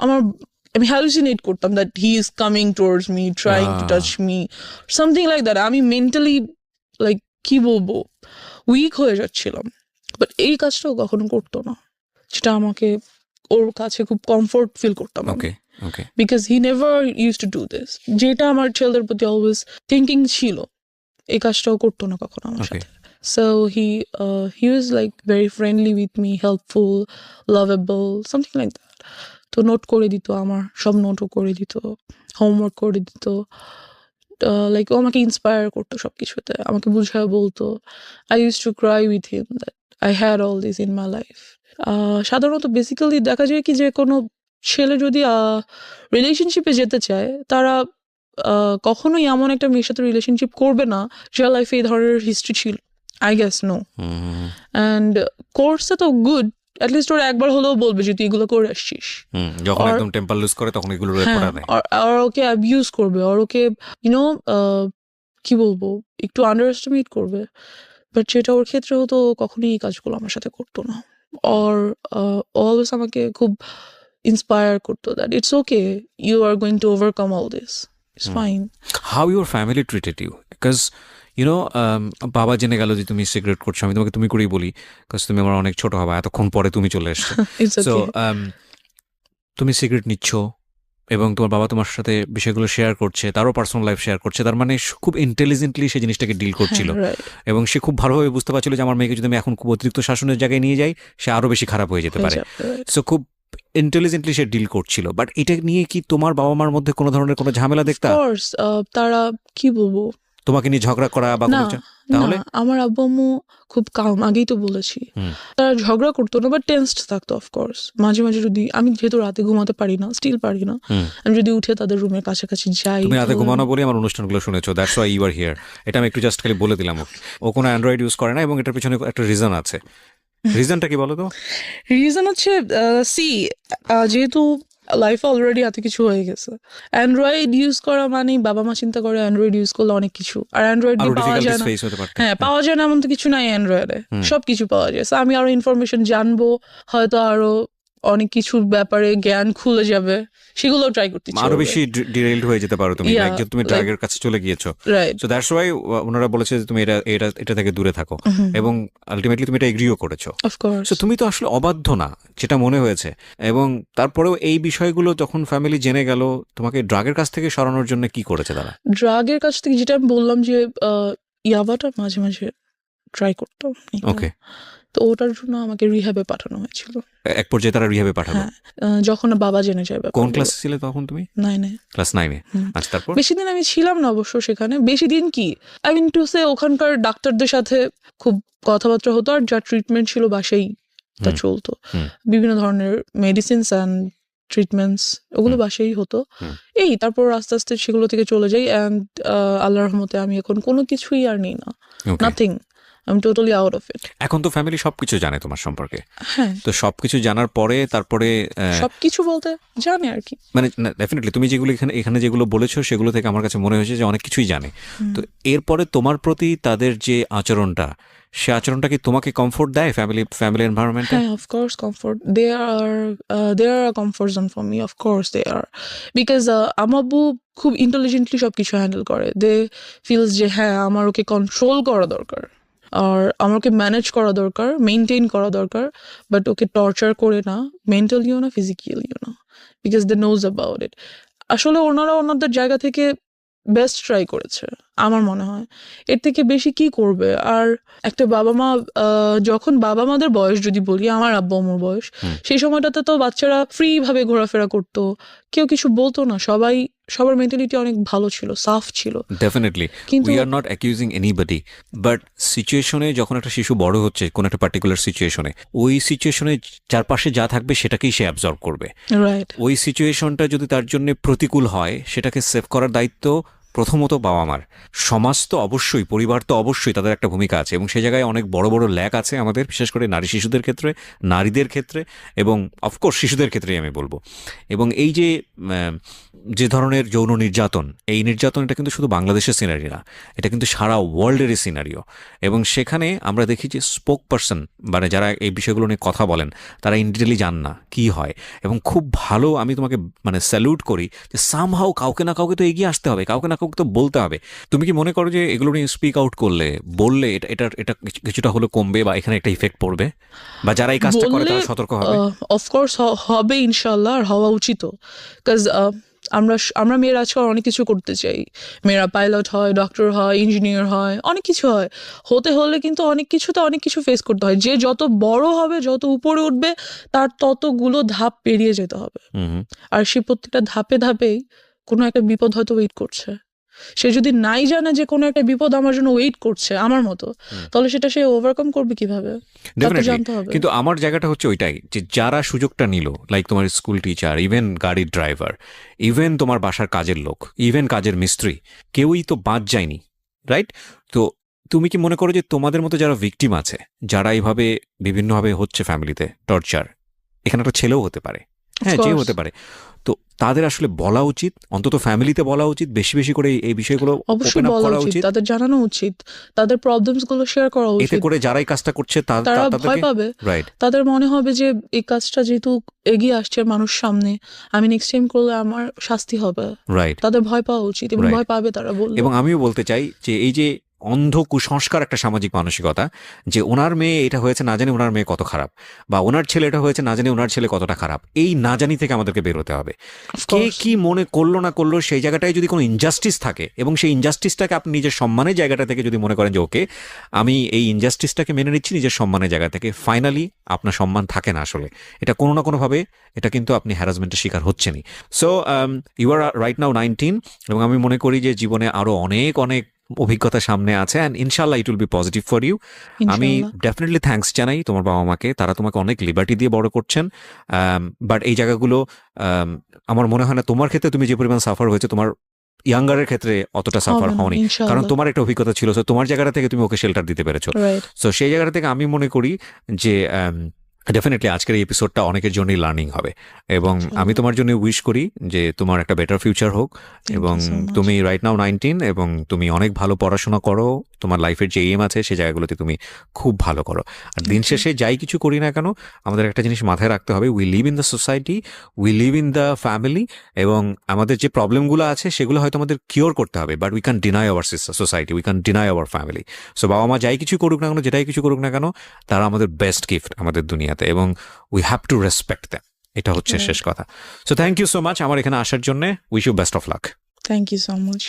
আমার আমি হ্যালুসিনেট করতাম that he is coming towards me, trying to touch me, something like that. আমি মেন্টালি লাইক কি বলবো, উইক হয়ে যাচ্ছিলাম। বাট এই কাজটাও কখনো করতো না, যেটা আমাকে ওর কাছে খুব কমফোর্ট ফিল করতাম আমি,
okay, okay.
Because he never use to do this. যেটা আমার ছেলেদের প্রতি অলওয়েজ থিঙ্কিং ছিল, এই কাজটাও করতো না কখনো আমার সাথে। So he was like very friendly with me, helpful, lovable, something like that. তো নোট করে দিত, আমার সব নোটও করে দিত, হোমওয়ার্ক করে দিত। লাইক ও আমাকে ইন্সপায়ার করতো সব কিছুতে, আমাকে বুঝায় বলতো। I use to cry with him that I had all this in my life. সাধারণত বেসিক্যালি দেখা যায় কি যে কোনো ছেলে যদি রিলেশনশিপে যেতে চায়, তারা কখনোই এমন একটা মেয়ের সাথে রিলেশনশিপ করবে না যার লাইফে এই ধরনের হিস্ট্রি ছিল। I guess no. অ্যান্ড কোর্সে তো গুড, অ্যাটলিস্ট ওরা একবার হলেও বলবে যে তুই এগুলো করে আসছিস।
যখন একদম টেম্পার লুজ করে তখন এগুলো
হ্যাঁ, আর ওকে অ্যাবিউজ করবে, আর ওকে ইউনো কি বলবো, একটু আন্ডার এস্টিমেট করবে। বাট যেটা ওর ক্ষেত্রে হতো, কখনোই এই কাজগুলো আমার সাথে করতো না। আর অলওয়েজ আমাকে খুব ইন্সপায়ার করতো that it's okay, you are going to overcome all this, it's fine.
How your family treated you? Because you know, বাবা জেনে গেল যে তুমি সিগারেট করছো, আমি তোমাকে তুমি করেই বলি, বিকজ তুমি আমার অনেক ছোট হবা, এতক্ষণ পরে তুমি চলে এসছো।
It's
so
okay.
তুমি সিগারেট নিচ্ছ এবং তোমার বাবা তোমার সাথে বিষয়গুলো শেয়ার করছে, তারও পার্সোনাল লাইফ শেয়ার করছে, তার মানে খুব ইন্টেলিজেন্টলি সেই জিনিসটাকে ডিল করছিল, এবং সে খুব ভালোভাবে বুঝতে পারছিল যে আমার মেয়েকে যদি আমি এখন খুব অতিরিক্ত শাসনের জায়গায় নিয়ে যাই, সে আরও বেশি খারাপ হয়ে যেতে পারে। সো খুব ইন্টেলিজেন্টলি সে ডিল করছিল। বাট এটা নিয়ে কি তোমার বাবা মার মধ্যে কোনো ধরনের কোনো ঝামেলা দেখতা?
অফকোর্স, তারা কি বলবো,
তোমাকে নিয়ে ঝগড়া করা বা
না
কোনো তাহলে
না আমার আব্বু আম্মু খুব কাম, আগেই তো বলেছি।
হুম।
তারা ঝগড়া করতো না, বাট টেন্সড থাকতো অফকোর্স। মাঝে মাঝে যদি আমি যেহেতু রাতে ঘুমাতে পারি না, স্টিল পারি না,
হুম।
আমি যদি উঠে তাদের রুমের কাছাকাছি যাই,
তুমি রাতে
তাহলে-
ঘুমানো বলে আমার অনুষ্ঠানগুলো শুনেছো, that's why you are here. এটা আমি একটু জাস্ট খালি বলে দিলাম ওকে। ও কোনো অ্যান্ড্রয়েড ইউজ করে না এবং এটার পিছনে একটা রিজন আছে। রিজনটা কি বলো তো?
রিজন হচ্ছে যেহেতু লাইফে অলরেডি এত কিছু হয়ে গেছে, অ্যান্ড্রয়েড ইউজ করা মানে বাবা মা চিন্তা করে অ্যান্ড্রয়েড ইউজ করলে অনেক কিছু, আর অ্যান্ড্রয়েড
আরো
দিয়ে পাওয়া যায়
ডিফিকাল্টিস
না।
ফেস হতে পারতে।
হ্যাঁ, পাওয়া যায় না এমন তো কিছু নাই অ্যান্ড্রয়েডে, সবকিছু পাওয়া যায়। So আমি আরো ইনফরমেশন জানবো, হয়তো আরো অনেক কিছুর ব্যাপারে জ্ঞান খুলে যাবে, সেগুলো ট্রাই করতে
আরো বেশি ডিরেইলড হয়ে যেতে পারো তুমি,
Yeah,
লাইক যে তুমি ড্রাগের কাছে চলে গিয়েছো।
রাইট।
সো দ্যাটস ওয়াই ওনারা বলেছে যে তুমি এটা থেকে দূরে থাকো, এবং আলটিমেটলি তুমি এটা এগ্রিও করেছো।
অফকোর্স।
সো তুমি তো আসলে অবাধ্য না, যেটা মনে হয়েছে। এবং তারপরেও এই বিষয়গুলো যখন ফ্যামিলি জেনে গেল, তোমাকে ড্রাগের কাছ থেকে সরানোর জন্য কি করেছে তারা?
ড্রাগের কাছ থেকে যেটা আমি বললাম যে ইয়াবাটা মাঝে মাঝে ট্রাই করতাম।
ওকে।
তো ওটার জন্য আমাকে রিহ্যাবে পাঠানো হয়েছিল।
এক পর্যায়ে তারা রিহ্যাবে পাঠালো।
হ্যাঁ, যখন বাবা জেনে যায়
কোন ক্লাসে ছিলে তখন তুমি?
9
ক্লাস 9-এ। আচ্ছা, তারপর?
বেশি দিন আমি ছিলাম না অবশ্য সেখানে। বেশি দিন কি, আই মিন টু সে ওখানকার ডাক্তারদের সাথে খুব কথাবার্তা হতো, আর যা ট্রিটমেন্ট ছিল বাসাই তা চলতো। বিভিন্ন ধরনের মেডিসিনস অ্যান্ড ট্রিটমেন্টস ওগুলো বাসাই হতো। এই তারপর আস্তে আস্তে সেগুলো থেকে চলে যাই, অ্যান্ড আল্লাহর রহমতে আমি এখন কোনো কিছুই আর নিই না,
Okay.
Nothing. I am totally out of it.
এখন তো ফ্যামিলি সবকিছু জানে তোমার সম্পর্কে।
হ্যাঁ,
তো সবকিছু জানার পরে তারপরে
সবকিছু বলতে জানে আর কি।
মানে ডেফিনেটলি তুমি যেগুলো এখানে যেগুলো বলেছো সেগুলো থেকে আমার কাছে মনে হয়েছে যে অনেক কিছুই জানে। তো এরপরে তোমার প্রতি তাদের যে আচরণটা, সে আচরণটা কি তোমাকে কমফোর্ট দেয় ফ্যামিলি এনভায়রনমেন্টে?
হ্যাঁ, of course comfort. They are a comfort zone for me. Of course they are. Because আমার আব্বু খুব ইন্টেলিজেন্টলি সবকিছু হ্যান্ডেল করে। দে ফিলস যে হ্যাঁ আমার ওকে কন্ট্রোল করা দরকার, আর আমার ওকে ম্যানেজ করা দরকার, মেনটেন করা দরকার, বাট ওকে টর্চার করে না, মেন্টালিও না, ফিজিক্যালিও না। Because they knows about it. আসলে ওনারা ওনাদের জায়গা থেকে বেস্ট ট্রাই করেছে আমার মনে হয়। এর থেকে বেশি কি করবে? আর একটা বাবা মা যখন বাবা মাদের বয়স যদি বলি, আমার আব্বু আম্মুর বয়স, সেই সময়টাতে তো বাচ্চারা ফ্রি ভাবে ঘোরাফেরা করতো, কেউ কিছু বলতো না, সবার মেন্টালিটি অনেক ভালো ছিল, সাফ ছিল।
ডেফিনেটলি
কিন্তু
we are not accusing anybody, but সিচুয়েশনে যখন একটা শিশু বড় হচ্ছে কোন একটা পার্টিকুলার সিচুয়েশনে, ওই সিচুয়েশনে চারপাশে যা থাকবে সেটাকেই সে অ্যাবজর্ব করবে।
রাইট,
ওই সিচুয়েশনটা যদি তার জন্য প্রতিকূল হয়, সেটাকে সেভ করার দায়িত্ব প্রথমত বাবা মার। সমাজ তো অবশ্যই, পরিবার তো অবশ্যই, তাদের একটা ভূমিকা আছে, এবং সেই জায়গায় অনেক বড় বড় ল্যাক আছে আমাদের, বিশেষ করে নারী শিশুদের ক্ষেত্রে, নারীদের ক্ষেত্রে, এবং অফকোর্স শিশুদের ক্ষেত্রেই আমি বলবো। এবং এই যে ধরনের যৌন নির্যাতন, এই নির্যাতন এটা কিন্তু শুধু বাংলাদেশের সিনারি না, এটা কিন্তু সারা ওয়ার্ল্ডেরই সিনারিও। এবং সেখানে আমরা দেখি যে স্পোক পারসন, মানে যারা এই বিষয়গুলো নিয়ে কথা বলেন, তারা ইনডিটেলি জান না কি হয়। এবং খুব ভালো, আমি তোমাকে মানে স্যালুট করি যে সামহাউ কাউকে না কাউকে তো এগিয়ে আসতে হবে, কাউকে না কাউকে তো বলতে হবে। তুমি কি মনে করো যে এগুলো নিয়ে স্পিক আউট বললে এটা কিছুটা হলে কমবে, বা এখানে একটা ইফেক্ট পড়বে, বা যারা এই কাজটা করে তারা সতর্ক হবে?
অফকোর্স হবে ইনশাল্লাহ, আর হওয়া উচিত। বিকজ আমরা মেয়েরা আজকাল অনেক কিছু করতে চাই। মেয়েরা পাইলট হয়, ডক্টর হয়, ইঞ্জিনিয়ার হয়, অনেক কিছু হয়। হতে হলে কিন্তু অনেক কিছু ফেস করতে হয়। যে যত বড় হবে, যত উপরে উঠবে, তার ততগুলো ধাপ পেরিয়ে যেতে হবে। আর সে প্রত্যেকটা ধাপে ধাপেই কোনো একটা বিপদ হয়তো ওয়েট করছে। সে যদি নাই জানে যে কোনো একটা বিপদ আমার জন্য ওয়েট করছে আমার মতো, তাহলে সেটা সে ওভারকাম করবে কিভাবে? তাকে জানতে হবে।
কিন্তু আমার জায়গাটা হচ্ছে ওইটাই, যে যারা সুযোগটা নিল, লাইক তোমার স্কুল টিচার, ইভেন গাড়ির ড্রাইভার, ইভেন তোমার বাসার কাজের লোক, ইভেন কাজের মিস্ত্রি, কেউই তো বাদ যায়নি, রাইট? তো তুমি কি মনে করো যে তোমাদের মতো যারা ভিকটিম আছে, যারা এইভাবে বিভিন্নভাবে হচ্ছে ফ্যামিলিতে টর্চার, এখানে একটা ছেলেও হতে পারে, হ্যাঁ যেও হতে পারে, তো তাদের আসলে বলা উচিত, অন্তত ফ্যামিলিতে বলা উচিত, বেশি বেশি করে এই বিষয়গুলো
অবশ্যই বলা উচিত, তাদের জানানো উচিত, তাদের প্রবলেমস গুলো শেয়ার করা উচিত।
এতে করে যারাই কাজটা করছে
তারা ভয় পাবে,
রাইট?
তাদের মনে হবে যে এই কাজটা যেহেতু এগিয়ে আসছে মানুষ সামনে, আমি নেক্সট টাইম করলে আমার শাস্তি হবে,
রাইট?
তাদের ভয় পাওয়া উচিত, এবং ভয় পাবে তারা বললে।
এবং আমিও বলতে চাই যে এই যে অন্ধ কুসংস্কার একটা সামাজিক মানসিকতা, যে ওনার মেয়ে এটা হয়েছে না জানি ওনার মেয়ে কত খারাপ, বা ওনার ছেলে এটা হয়েছে না জানি ওনার ছেলে কতটা খারাপ, এই না জানি থেকে আমাদেরকে বেরোতে হবে। কে কি মনে করলো না করলো, সেই জায়গাটায় যদি কোনো ইনজাস্টিস থাকে, এবং সেই ইনজাস্টিসটাকে আপনি নিজের সম্মানের জায়গাটা থেকে যদি মনে করেন যে ওকে আমি এই ইনজাস্টিসটাকে মেনে নিচ্ছি নিজের সম্মানের জায়গা থেকে, ফাইনালি আপনার সম্মান থাকে না আসলে, এটা কোনো না কোনোভাবে এটা কিন্তু আপনি হ্যারাসমেন্টের শিকার হচ্ছেনই। So you are right now 19, এবং আমি মনে করি যে জীবনে আরও অনেক অনেক অভিজ্ঞতা সামনে আছে, অ্যান্ড ইনশাল্লাহ it will be positive for you. আমি
ইনশাল্লাহ।
ডেফিনেটলি থ্যাঙ্কস জানাই তোমার বাবা মাকে, তারা তোমাকে অনেক লিবার্টি দিয়ে বড় করছেন। বাট এই জায়গাগুলো আমার মনে হয় না তোমার ক্ষেত্রে তুমি যে পরিমাণ সাফার হয়েছে তোমার ইয়াঙ্গারের ক্ষেত্রে অতটা সাফার
হবে না,
হওনি, কারণ
ইনশাল্লাহ।
তোমার একটা অভিজ্ঞতা ছিল, সো তোমার জায়গাটা থেকে তুমি ওকে শেল্টার দিতে পেরেছো।
রাইট।
সো সেই জায়গাটা থেকে আমি মনে করি যে ডেফিনেটলি আজকের এই এপিসোডটা অনেকের জন্যই লার্নিং হবে, এবং আমি তোমার জন্য উইশ করি যে তোমার একটা বেটার ফিউচার হোক, এবং
you so much.
তুমি রাইট নাও 19 এবং তুমি অনেক ভালো পড়াশোনা করো, তোমার লাইফের যে এম আছে সেই জায়গাগুলোতে তুমি খুব ভালো করো। আর দিন শেষে যাই কিছু করি না কেন আমাদের একটা জিনিস মাথায় রাখতে হবে, we live in the society, we live in the family, এবং আমাদের যে প্রবলেমগুলো আছে সেগুলো হয়তো আমাদের কিওর করতে হবে, but we can deny our society, we can deny our family. So বাবা মা যাই কিছু করুক না কেন, যেটাই কিছু করুক না কেন, তারা আমাদের বেস্ট গিফট আমাদের দুনিয়াতে, এবং we have to respect them. এটা হচ্ছে শেষ কথা। So thank you so much আমার এখানে আসার জন্য। Wish you best of luck.
Thank you so much.